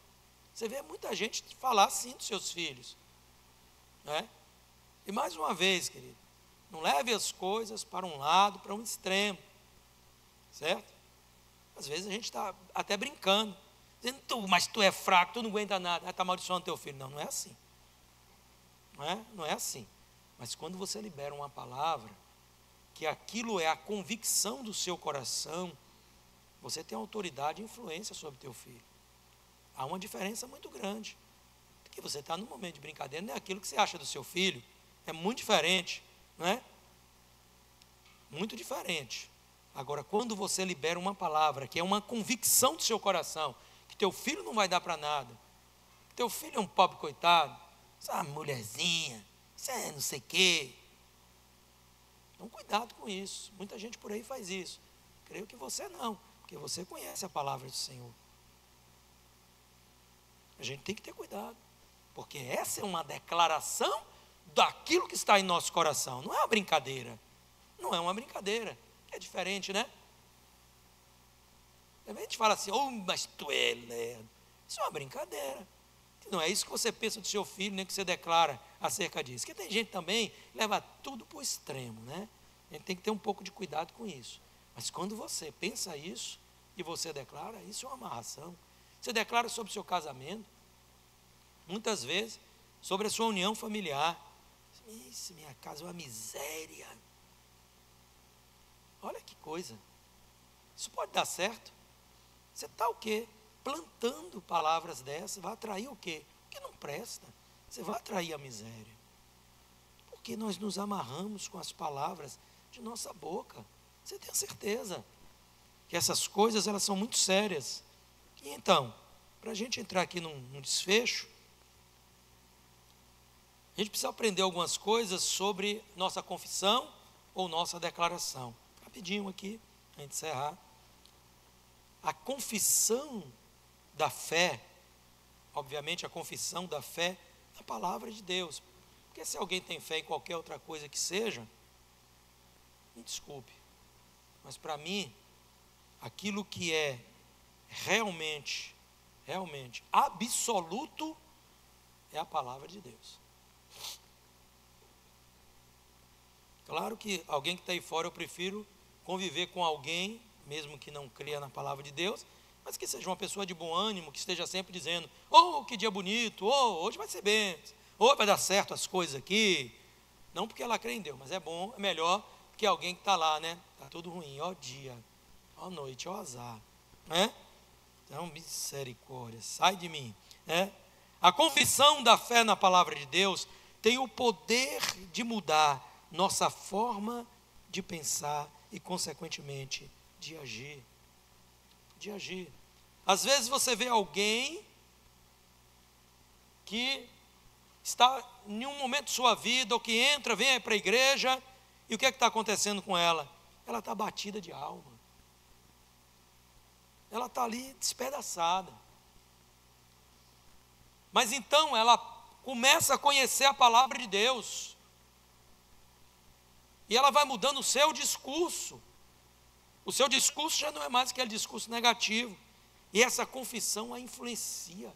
você vê muita gente falar assim dos seus filhos, né? E mais uma vez, querido, não leve as coisas para um lado, para um extremo, certo? Às vezes a gente está até brincando, dizendo, mas tu é fraco, tu não aguenta nada, está amaldiçoando teu filho. Não, não é assim. Não é assim. Mas quando você libera uma palavra, que aquilo é a convicção do seu coração, você tem autoridade e influência sobre teu filho. Há uma diferença muito grande. Porque você está num momento de brincadeira, não é aquilo que você acha do seu filho, é muito diferente, não é? Muito diferente. Agora, quando você libera uma palavra, que é uma convicção do seu coração, que teu filho não vai dar para nada, que teu filho é um pobre coitado, você é uma mulherzinha, você é não sei o quê. Então, cuidado com isso. Muita gente por aí faz isso. Creio que você não, porque você conhece a palavra do Senhor. A gente tem que ter cuidado, porque essa é uma declaração daquilo que está em nosso coração. Não é uma brincadeira. Não é uma brincadeira. É diferente, né? A gente fala assim, oh, mas tu é lerdo. Isso é uma brincadeira. Não é isso que você pensa do seu filho, nem que você declara acerca disso. Porque tem gente também que leva tudo para o extremo, né? A gente tem que ter um pouco de cuidado com isso. Mas quando você pensa isso e você declara, isso é uma amarração. Você declara sobre o seu casamento, muitas vezes, sobre a sua união familiar. Isso, minha casa é uma miséria. Olha que coisa. Isso pode dar certo. Você está o quê? Plantando palavras dessas, vai atrair o quê? O que não presta. Você vai atrair a miséria. Porque nós nos amarramos com as palavras de nossa boca. Você tem certeza que essas coisas, elas são muito sérias. E então, para a gente entrar aqui num desfecho, a gente precisa aprender algumas coisas sobre nossa confissão ou nossa declaração. Rapidinho aqui, para encerrar. A confissão da fé, obviamente a confissão da fé na palavra de Deus. Porque se alguém tem fé em qualquer outra coisa que seja, me desculpe, mas para mim, aquilo que é realmente absoluto é a palavra de Deus. Claro que alguém que está aí fora, eu prefiro conviver com alguém, mesmo que não creia na palavra de Deus, mas que seja uma pessoa de bom ânimo, que esteja sempre dizendo, oh, que dia bonito, oh, hoje vai ser bem, oh, vai dar certo as coisas aqui. Não porque ela crê em Deus, mas é bom, é melhor que alguém que está lá, né? Está tudo ruim, ó dia, ó noite, ó azar, né? Então, misericórdia, sai de mim, né? A confissão da fé na palavra de Deus tem o poder de mudar nossa forma de pensar e, consequentemente, de agir. De agir. Às vezes você vê alguém que está em um momento de sua vida, ou que entra, vem para a igreja, e o que é que está acontecendo com ela? Ela está batida de alma. Ela está ali despedaçada. Mas então ela começa a conhecer a palavra de Deus. E ela vai mudando o seu discurso. O seu discurso já não é mais aquele discurso negativo. E essa confissão a influencia.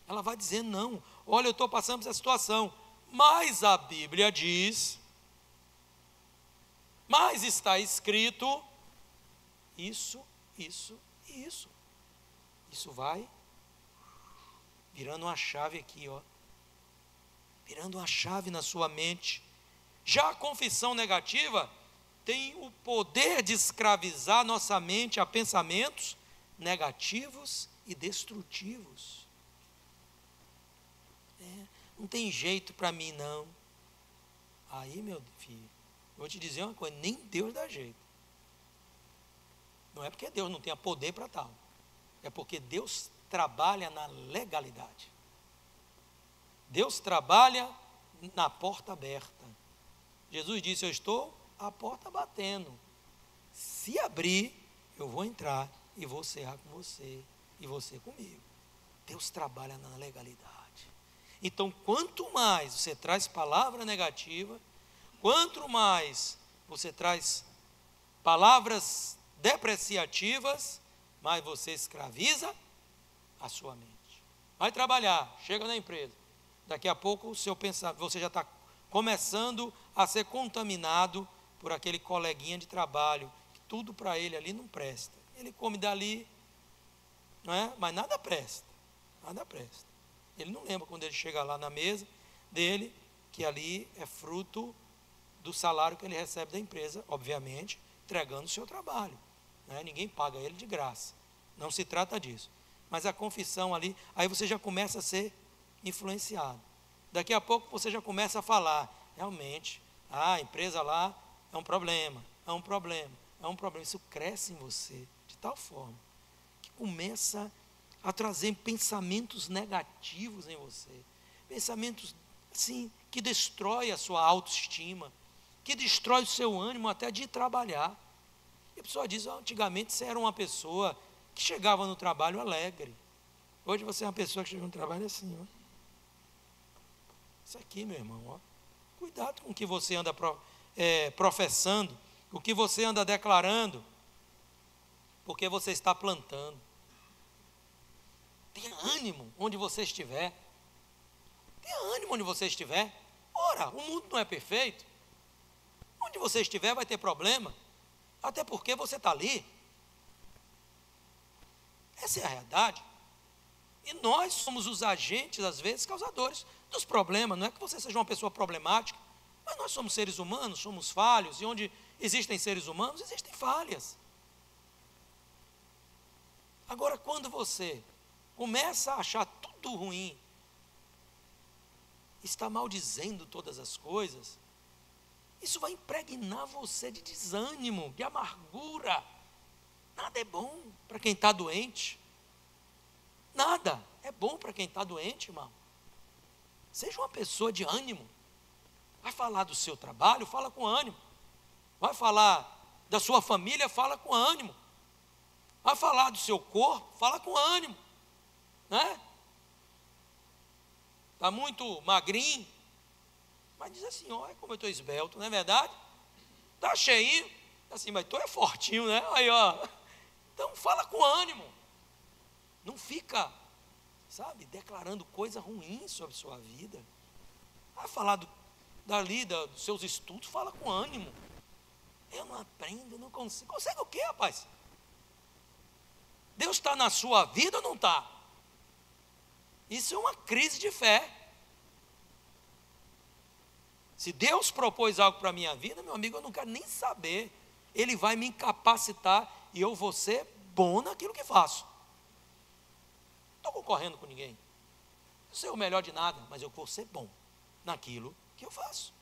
Ela vai dizer, não, olha, eu estou passando por essa situação. Mas a Bíblia diz, mas está escrito, isso Isso vai virando uma chave aqui, ó. Virando uma chave na sua mente. Já a confissão negativa tem o poder de escravizar nossa mente a pensamentos negativos e destrutivos. Não tem jeito para mim, não. Aí, meu filho, vou te dizer uma coisa, nem Deus dá jeito. Não é porque Deus não tenha poder para tal. É porque Deus trabalha na legalidade. Deus trabalha na porta aberta. Jesus disse, eu estou à porta batendo. Se abrir, eu vou entrar e vou cear com você e você comigo. Deus trabalha na legalidade. Então, quanto mais você traz palavra negativa, quanto mais você traz palavras depreciativas, mais você escraviza a sua mente. Vai trabalhar, chega na empresa. Daqui a pouco o seu pensamento, você já está começando a ser contaminado por aquele coleguinha de trabalho, que tudo para ele ali não presta. Ele come dali, não é? Mas nada presta, nada presta. Ele não lembra quando ele chega lá na mesa dele, que ali é fruto do salário que ele recebe da empresa, obviamente, entregando o seu trabalho. Né? Ninguém paga ele de graça, não se trata disso. Mas a confissão ali, aí você já começa a ser influenciado. Daqui a pouco você já começa a falar, realmente, a empresa lá é um problema, é um problema, é um problema. Isso cresce em você de tal forma que começa a trazer pensamentos negativos em você, pensamentos assim, que destrói a sua autoestima, que destrói o seu ânimo até de ir trabalhar. E a pessoa diz, antigamente você era uma pessoa que chegava no trabalho alegre. Hoje você é uma pessoa que chega no trabalho assim, ó. Isso aqui, meu irmão, ó. Cuidado com o que você anda professando, o que você anda declarando, porque você está plantando. Tenha ânimo onde você estiver. Tenha ânimo onde você estiver. Ora, o mundo não é perfeito. Onde você estiver vai ter problema. Até porque você está ali. Essa é a realidade. E nós somos os agentes, às vezes, causadores dos problemas. Não é que você seja uma pessoa problemática, mas nós somos seres humanos, somos falhos. E onde existem seres humanos, existem falhas. Agora, quando você começa a achar tudo ruim, está maldizendo todas as coisas, isso vai impregnar você de desânimo, de amargura. Nada é bom para quem está doente. Nada é bom para quem está doente, irmão. Seja uma pessoa de ânimo. Vai falar do seu trabalho, fala com ânimo. Vai falar da sua família, fala com ânimo. Vai falar do seu corpo, fala com ânimo. Né? Está muito magrinho, mas diz assim, olha como eu estou esbelto, não é verdade? Está cheinho, assim, mas tu é fortinho, né? Aí, ó. Então fala com ânimo. Não fica, sabe, declarando coisa ruim sobre sua vida. Vai falar dos seus estudos, fala com ânimo. Eu não aprendo, eu não consigo. Consegue o quê, rapaz? Deus está na sua vida ou não está? Isso é uma crise de fé. Se Deus propôs algo para a minha vida, meu amigo, eu não quero nem saber. Ele vai me incapacitar e eu vou ser bom naquilo que faço. Não estou concorrendo com ninguém. Não sei o melhor de nada, mas eu vou ser bom naquilo que eu faço.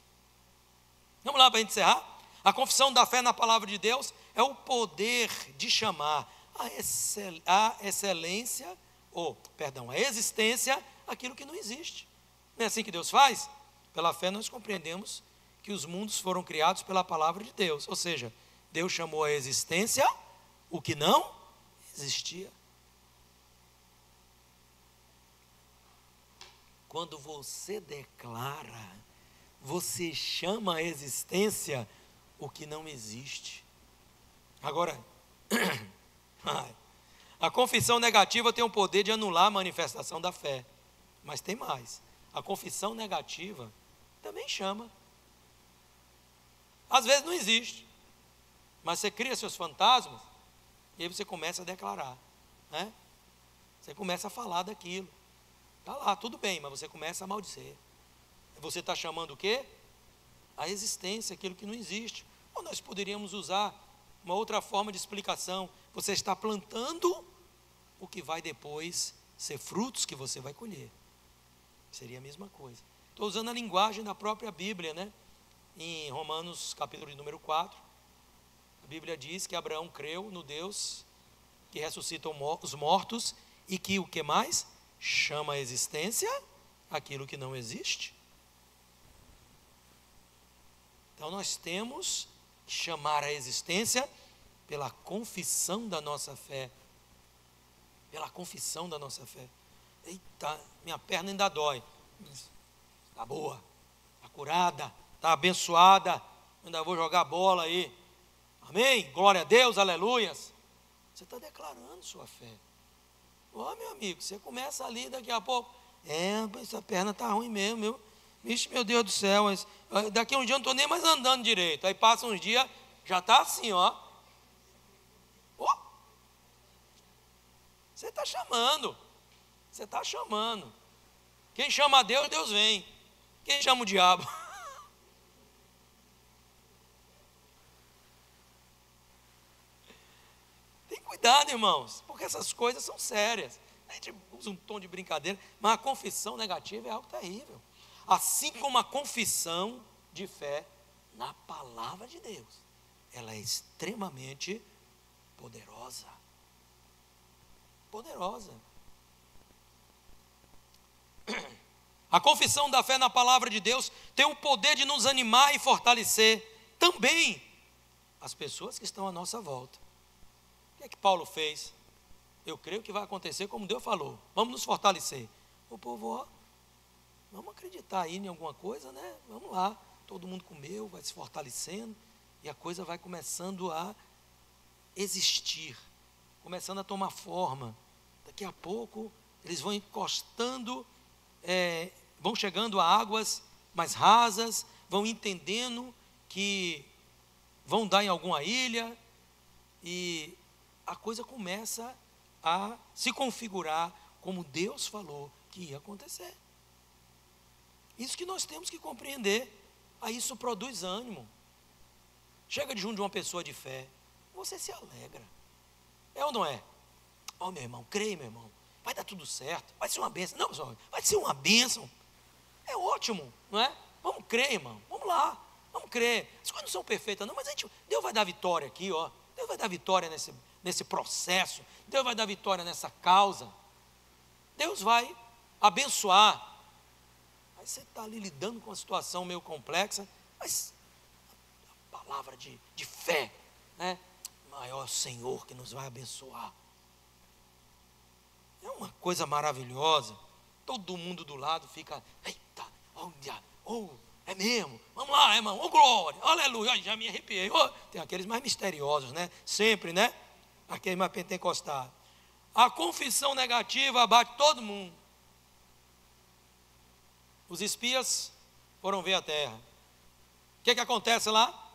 Vamos lá para a gente encerrar? A confissão da fé na palavra de Deus é o poder de chamar a excelência, a existência, aquilo que não existe. Não é assim que Deus faz? Pela fé nós compreendemos que os mundos foram criados pela palavra de Deus. Ou seja, Deus chamou a existência o que não existia. Quando você declara, você chama a existência o que não existe. Agora, a confissão negativa tem o poder de anular a manifestação da fé. Mas tem mais. A confissão negativa também chama. Às vezes não existe. Mas você cria seus fantasmas, E aí você começa a declarar, né? Você começa a falar daquilo. Está lá, tudo bem, mas você começa a maldizer. Você está chamando o quê? A existência, aquilo que não existe. Ou nós poderíamos usar uma outra forma de explicação. Você está plantando o que vai depois ser frutos que você vai colher. Seria a mesma coisa. Estou usando a linguagem da própria Bíblia, né? Em Romanos capítulo número 4, a Bíblia diz que Abraão creu no Deus que ressuscita os mortos e que o que mais? Chama a existência aquilo que não existe. Então nós temos que chamar a existência pela confissão da nossa fé. Pela confissão da nossa fé. Eita, minha perna ainda dói. Está boa, está curada, está abençoada. Ainda vou jogar bola aí. Amém? Glória a Deus, aleluias. Você está declarando sua fé. Ó, meu amigo, você começa ali daqui a pouco. Essa perna está ruim mesmo, meu. Vixe, meu Deus do céu. Daqui a um dia eu não estou nem mais andando direito. Aí passa uns dias, já está assim, ó. Você está chamando. Você está chamando. Quem chama a Deus, Deus vem. Quem chama o diabo? Tem cuidado, irmãos, porque essas coisas são sérias. A gente usa um tom de brincadeira, mas a confissão negativa é algo terrível. Assim como a confissão de fé na palavra de Deus, ela é extremamente poderosa. Poderosa. A confissão da fé na palavra de Deus tem o poder de nos animar e fortalecer também as pessoas que estão à nossa volta. O que é que Paulo fez? Eu creio que vai acontecer como Deus falou. Vamos nos fortalecer. O povo, ó, vamos acreditar aí em alguma coisa, né? Vamos lá. Todo mundo comeu, vai se fortalecendo e a coisa vai começando a existir, começando a tomar forma. Daqui a pouco eles vão encostando, vão chegando a águas mais rasas, vão entendendo que vão dar em alguma ilha e a coisa começa a se configurar como Deus falou que ia acontecer. Isso que nós temos que compreender. Aí isso produz ânimo. Chega de junto de uma pessoa de fé, você se alegra. É ou não é? Ó, meu irmão, creia, meu irmão, vai dar tudo certo, vai ser uma bênção. Não, pessoal, vai ser uma bênção. É ótimo, não é? Vamos crer, irmão, vamos lá, vamos crer. As coisas não são perfeitas não, mas Deus vai dar vitória aqui, ó. Deus vai dar vitória nesse processo, Deus vai dar vitória nessa causa, Deus vai abençoar. Aí você está ali lidando com uma situação meio complexa, mas a palavra de fé, né? Maior Senhor que nos vai abençoar. É uma coisa maravilhosa. Todo mundo do lado fica, eita, olha, é mesmo, vamos lá, irmão, glória, aleluia, já me arrepiei. Tem aqueles mais misteriosos, né? Sempre, né? Aqueles mais pentecostais. A confissão negativa abate todo mundo. Os espias foram ver a terra. O que acontece lá?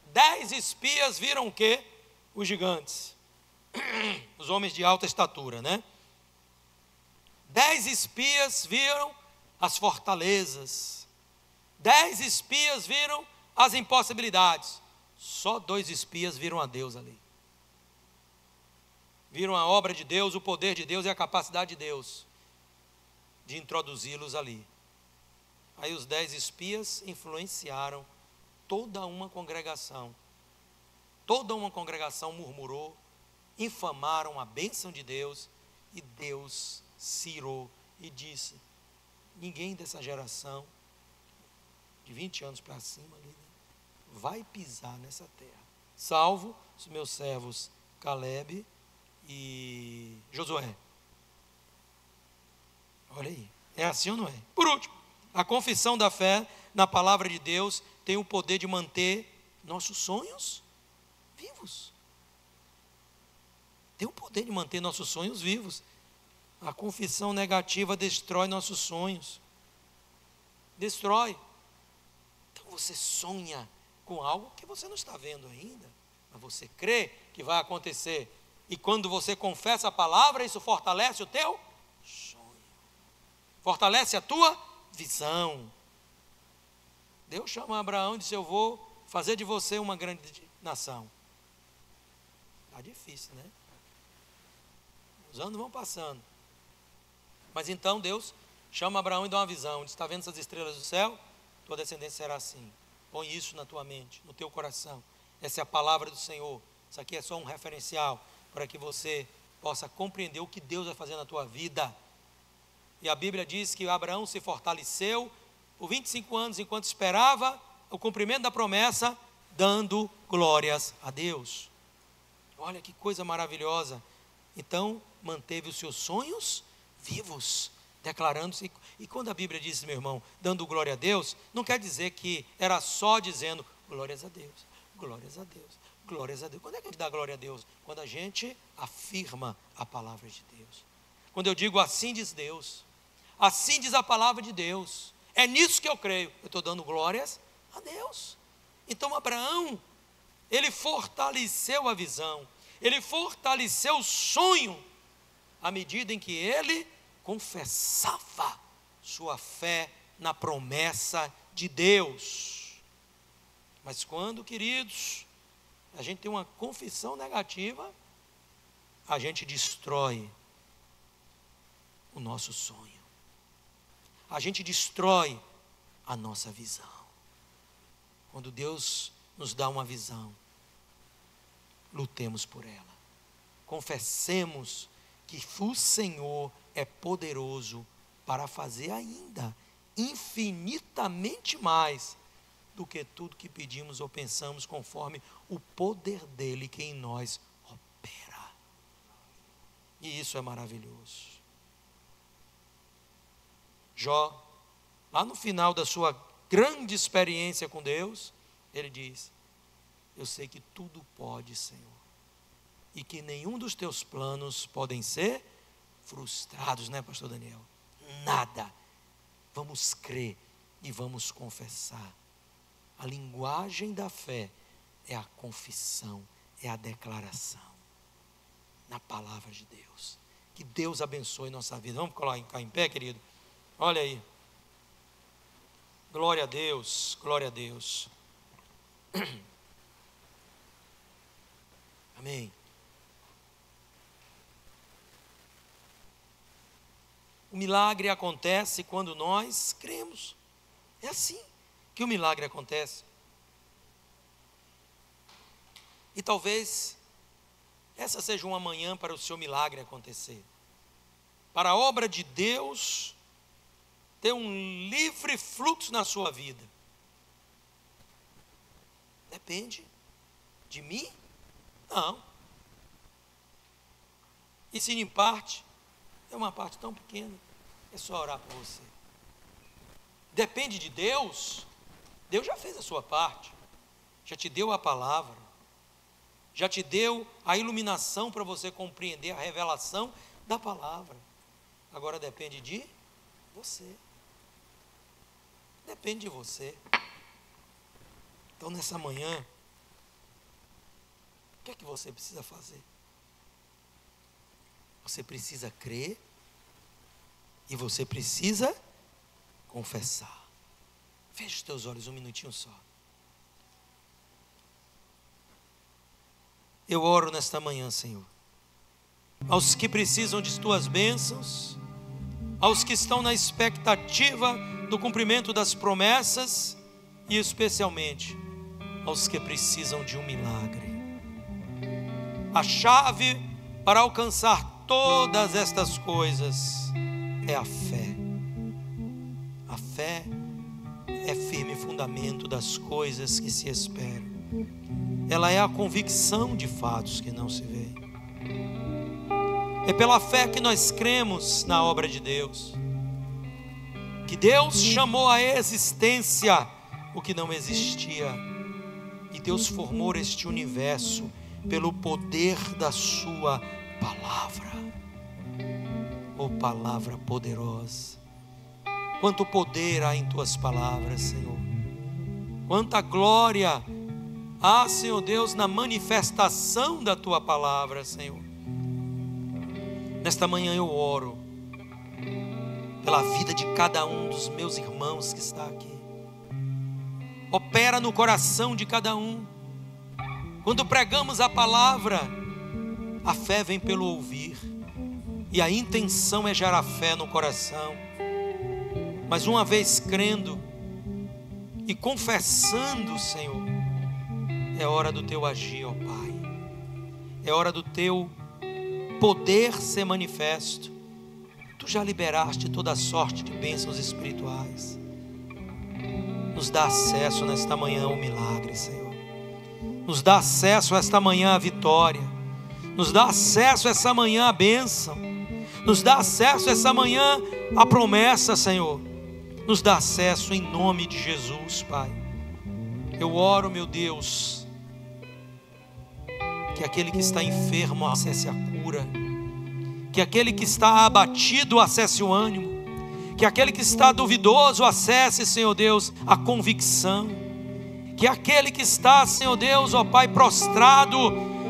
10 espias viram o quê? Os gigantes. Os homens de alta estatura, né? 10 espias viram as fortalezas. 10 espias viram as impossibilidades. Só 2 espias viram a Deus ali. Viram a obra de Deus, o poder de Deus e a capacidade de Deus de introduzi-los ali. Aí os 10 espias influenciaram toda uma congregação. Toda uma congregação murmurou, infamaram a bênção de Deus e Deus se irou e disse: ninguém dessa geração de 20 anos para cima ali, né, vai pisar nessa terra, salvo os meus servos Caleb e Josué. Olha aí, é assim ou não é? Por último, a confissão da fé na palavra de Deus tem o poder de manter nossos sonhos vivos. Tem o poder de manter nossos sonhos vivos. A confissão negativa destrói nossos sonhos. Destrói. Então você sonha com algo que você não está vendo ainda, mas você crê que vai acontecer. E quando você confessa a palavra, isso fortalece o teu sonho, fortalece a tua visão. Deus chama Abraão e disse: eu vou fazer de você uma grande nação. Está difícil, né? Os anos vão passando. Mas então Deus chama Abraão e dá uma visão. Diz: está vendo essas estrelas do céu? Tua descendência será assim. Põe isso na tua mente, no teu coração. Essa é a palavra do Senhor. Isso aqui é só um referencial para que você possa compreender o que Deus vai fazer na tua vida. E a Bíblia diz que Abraão se fortaleceu por 25 anos enquanto esperava o cumprimento da promessa, dando glórias a Deus. Olha que coisa maravilhosa. Então manteve os seus sonhos vivos, declarando-se. E quando a Bíblia diz, meu irmão, dando glória a Deus, não quer dizer que era só dizendo glórias a Deus, glórias a Deus, glórias a Deus. Quando é que a gente dá glória a Deus? Quando a gente afirma a palavra de Deus. Quando eu digo assim diz Deus, assim diz a palavra de Deus, é nisso que eu creio, eu estou dando glórias a Deus. Então Abraão, ele fortaleceu a visão, ele fortaleceu o sonho, à medida em que ele confessava sua fé na promessa de Deus. Mas quando, queridos, a gente tem uma confissão negativa, a gente destrói o nosso sonho, a gente destrói a nossa visão. Quando Deus nos dá uma visão, lutemos por ela, confessemos que o Senhor é poderoso para fazer ainda infinitamente mais do que tudo que pedimos ou pensamos, conforme o poder dele que em nós opera. E isso é maravilhoso. Jó, lá no final da sua grande experiência com Deus, ele diz: eu sei que tudo pode, Senhor, e que nenhum dos teus planos podem ser frustrados, né, pastor Daniel? Nada. Vamos crer e vamos confessar. A linguagem da fé é a confissão, é a declaração na palavra de Deus. Que Deus abençoe nossa vida. Vamos colocar em pé, querido? Olha aí. Glória a Deus, glória a Deus. Amém. O milagre acontece quando nós cremos. É assim que o milagre acontece. E talvez essa seja uma manhã para o seu milagre acontecer, para a obra de Deus ter um livre fluxo na sua vida. Depende de mim? Não. E se em parte, é uma parte tão pequena, é só orar por você. Depende de Deus. Deus já fez a sua parte, já te deu a palavra, já te deu a iluminação para você compreender a revelação da palavra. Agora depende de você. Depende de você. Então nessa manhã, o que é que você precisa fazer? Você precisa crer e você precisa confessar. Feche os teus olhos um minutinho só. Eu oro nesta manhã, Senhor, aos que precisam de tuas bênçãos, aos que estão na expectativa do cumprimento das promessas e especialmente aos que precisam de um milagre. A chave para alcançar todas estas coisas é a fé. A fé é firme fundamento das coisas que se esperam. Ela é a convicção de fatos que não se veem. É pela fé que nós cremos na obra de Deus, que Deus chamou à existência o que não existia, e Deus formou este universo pelo poder da sua palavra. Oh, palavra poderosa! Quanto poder há em tuas palavras, Senhor. Quanta glória há, Senhor Deus, na manifestação da tua palavra, Senhor. Nesta manhã eu oro pela vida de cada um dos meus irmãos que está aqui. Opera no coração de cada um. Quando pregamos a palavra, a fé vem pelo ouvir, e a intenção é gerar fé no coração. Mas uma vez crendo e confessando, Senhor, é hora do teu agir, ó Pai. É hora do teu poder ser manifesto. Tu já liberaste toda a sorte de bênçãos espirituais. Nos dá acesso nesta manhã ao milagre, Senhor. Nos dá acesso esta manhã à vitória. Nos dá acesso essa manhã à bênção. Nos dá acesso essa manhã à promessa, Senhor. Nos dá acesso em nome de Jesus, Pai. Eu oro, meu Deus, que aquele que está enfermo acesse a cura, que aquele que está abatido acesse o ânimo, que aquele que está duvidoso acesse, Senhor Deus, a convicção, que aquele que está, Senhor Deus, ó Pai, prostrado,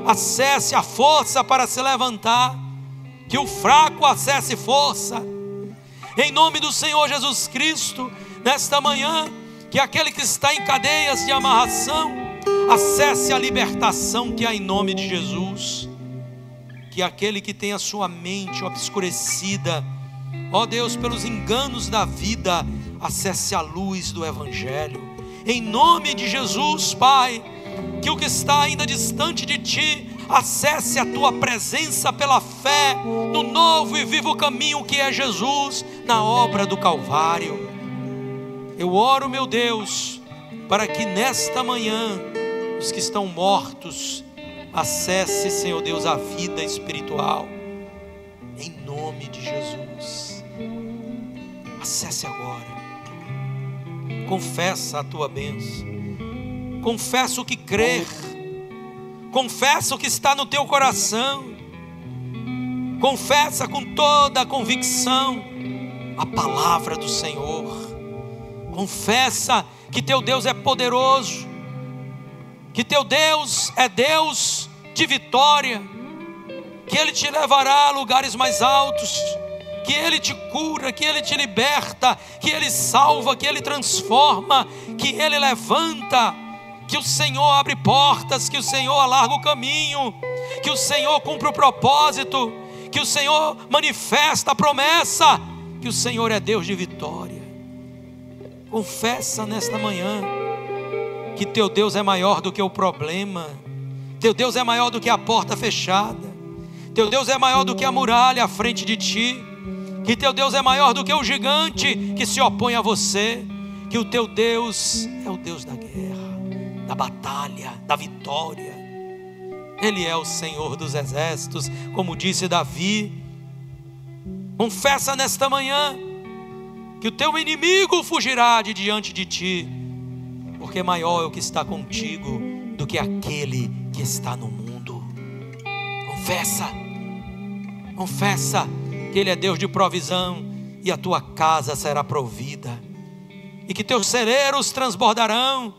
acesse a força para se levantar, que o fraco acesse força, em nome do Senhor Jesus Cristo. Nesta manhã, que aquele que está em cadeias de amarração acesse a libertação que há em nome de Jesus, que aquele que tem a sua mente obscurecida, ó Deus, pelos enganos da vida, acesse a luz do Evangelho, em nome de Jesus, Pai. Que o que está ainda distante de Ti acesse a Tua presença pela fé no novo e vivo caminho que é Jesus, na obra do Calvário. Eu oro, meu Deus, para que nesta manhã os que estão mortos acesse, Senhor Deus, a vida espiritual, em nome de Jesus. Acesse agora. Confessa a tua bênção. Confessa o que crer. Confessa o que está no teu coração. Confessa com toda a convicção a palavra do Senhor. Confessa que teu Deus é poderoso, que teu Deus é Deus de vitória, que Ele te levará a lugares mais altos, que Ele te cura, que Ele te liberta, que Ele salva, que Ele transforma, que Ele levanta, que o Senhor abre portas, que o Senhor alarga o caminho, que o Senhor cumpre o propósito, que o Senhor manifesta a promessa, que o Senhor é Deus de vitória. Confessa nesta manhã que teu Deus é maior do que o problema, teu Deus é maior do que a porta fechada, teu Deus é maior do que a muralha à frente de ti, que teu Deus é maior do que o gigante que se opõe a você, que o teu Deus é o Deus da guerra, da batalha, da vitória. Ele é o Senhor dos exércitos, como disse Davi. Confessa nesta manhã que o teu inimigo fugirá de diante de ti, porque maior é o que está contigo do que aquele que está no mundo. Confessa que Ele é Deus de provisão e a tua casa será provida, e que teus celeiros transbordarão,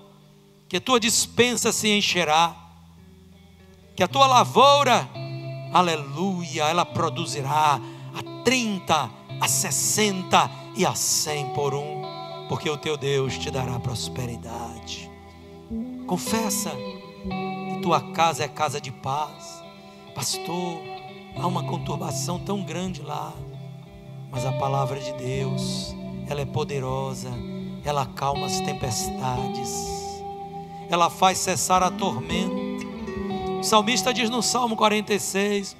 que a tua despensa se encherá, que a tua lavoura, aleluia, ela produzirá a 30, a 60 e a 100 por um, porque o teu Deus te dará prosperidade. Confessa que tua casa é casa de paz. Pastor, há uma conturbação tão grande lá, mas a palavra de Deus, ela é poderosa, ela acalma as tempestades, ela faz cessar a tormenta. O salmista diz no Salmo 46,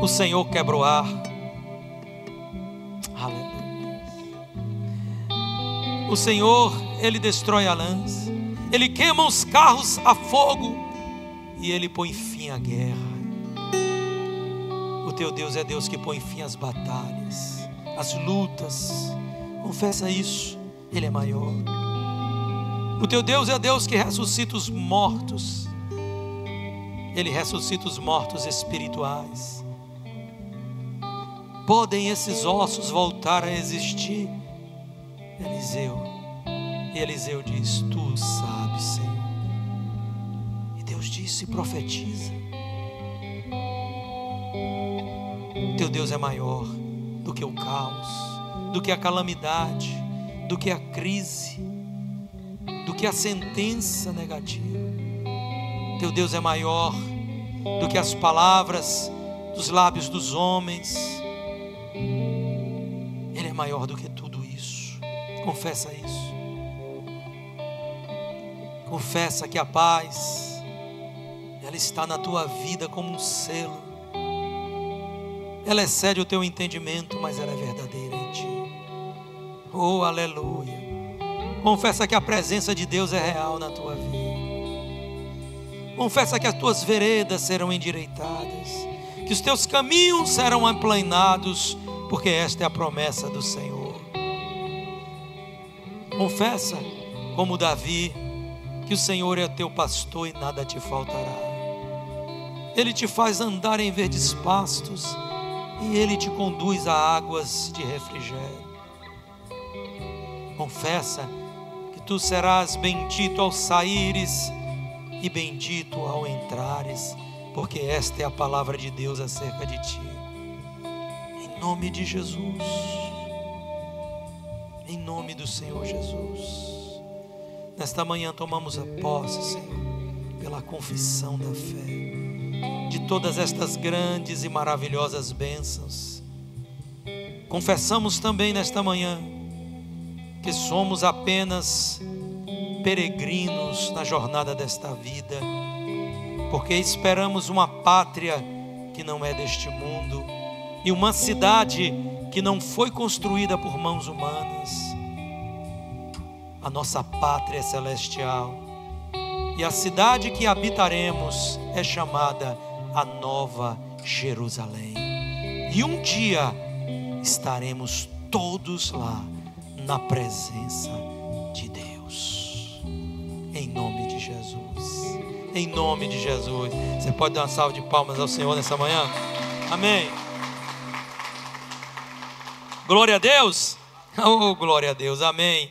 o Senhor quebra o ar. Aleluia. O Senhor, Ele destrói a lança, Ele queima os carros a fogo e Ele põe fim à guerra. O teu Deus é Deus que põe fim às batalhas, às lutas. Confessa isso, Ele é maior. O teu Deus é Deus que ressuscita os mortos. Ele ressuscita os mortos espirituais. Podem esses ossos voltar a existir? Eliseu diz, tu sabes, Senhor. E Deus disse, profetiza. Teu Deus é maior do que o caos, do que a calamidade, do que a crise, do que a sentença negativa. Teu Deus é maior do que as palavras dos lábios dos homens. Ele é maior do que tudo isso. Confessa isso. Confessa que a paz, ela está na tua vida como um selo. Ela excede o teu entendimento, mas ela é verdadeira em ti. Oh, aleluia. Confessa que a presença de Deus é real na tua vida. Confessa que as tuas veredas serão endireitadas, que os teus caminhos serão aplanados, porque esta é a promessa do Senhor. Confessa, como Davi, que o Senhor é teu pastor e nada te faltará. Ele te faz andar em verdes pastos e Ele te conduz a águas de refrigério. Confessa que tu serás bendito ao saíres e bendito ao entrares, porque esta é a palavra de Deus acerca de ti. Em nome de Jesus, em nome do Senhor Jesus, nesta manhã tomamos a posse, Senhor, pela confissão da fé, de todas estas grandes e maravilhosas bênçãos. Confessamos também nesta manhã que somos apenas peregrinos na jornada desta vida, porque esperamos uma pátria que não é deste mundo e uma cidade que não foi construída por mãos humanas. A nossa pátria é celestial e a cidade que habitaremos é chamada a Nova Jerusalém, e um dia estaremos todos lá na presença de Deus, em nome de Jesus, em nome de Jesus. Você pode dar uma salva de palmas ao Senhor nessa manhã? Amém. Glória a Deus. Oh, glória a Deus, amém.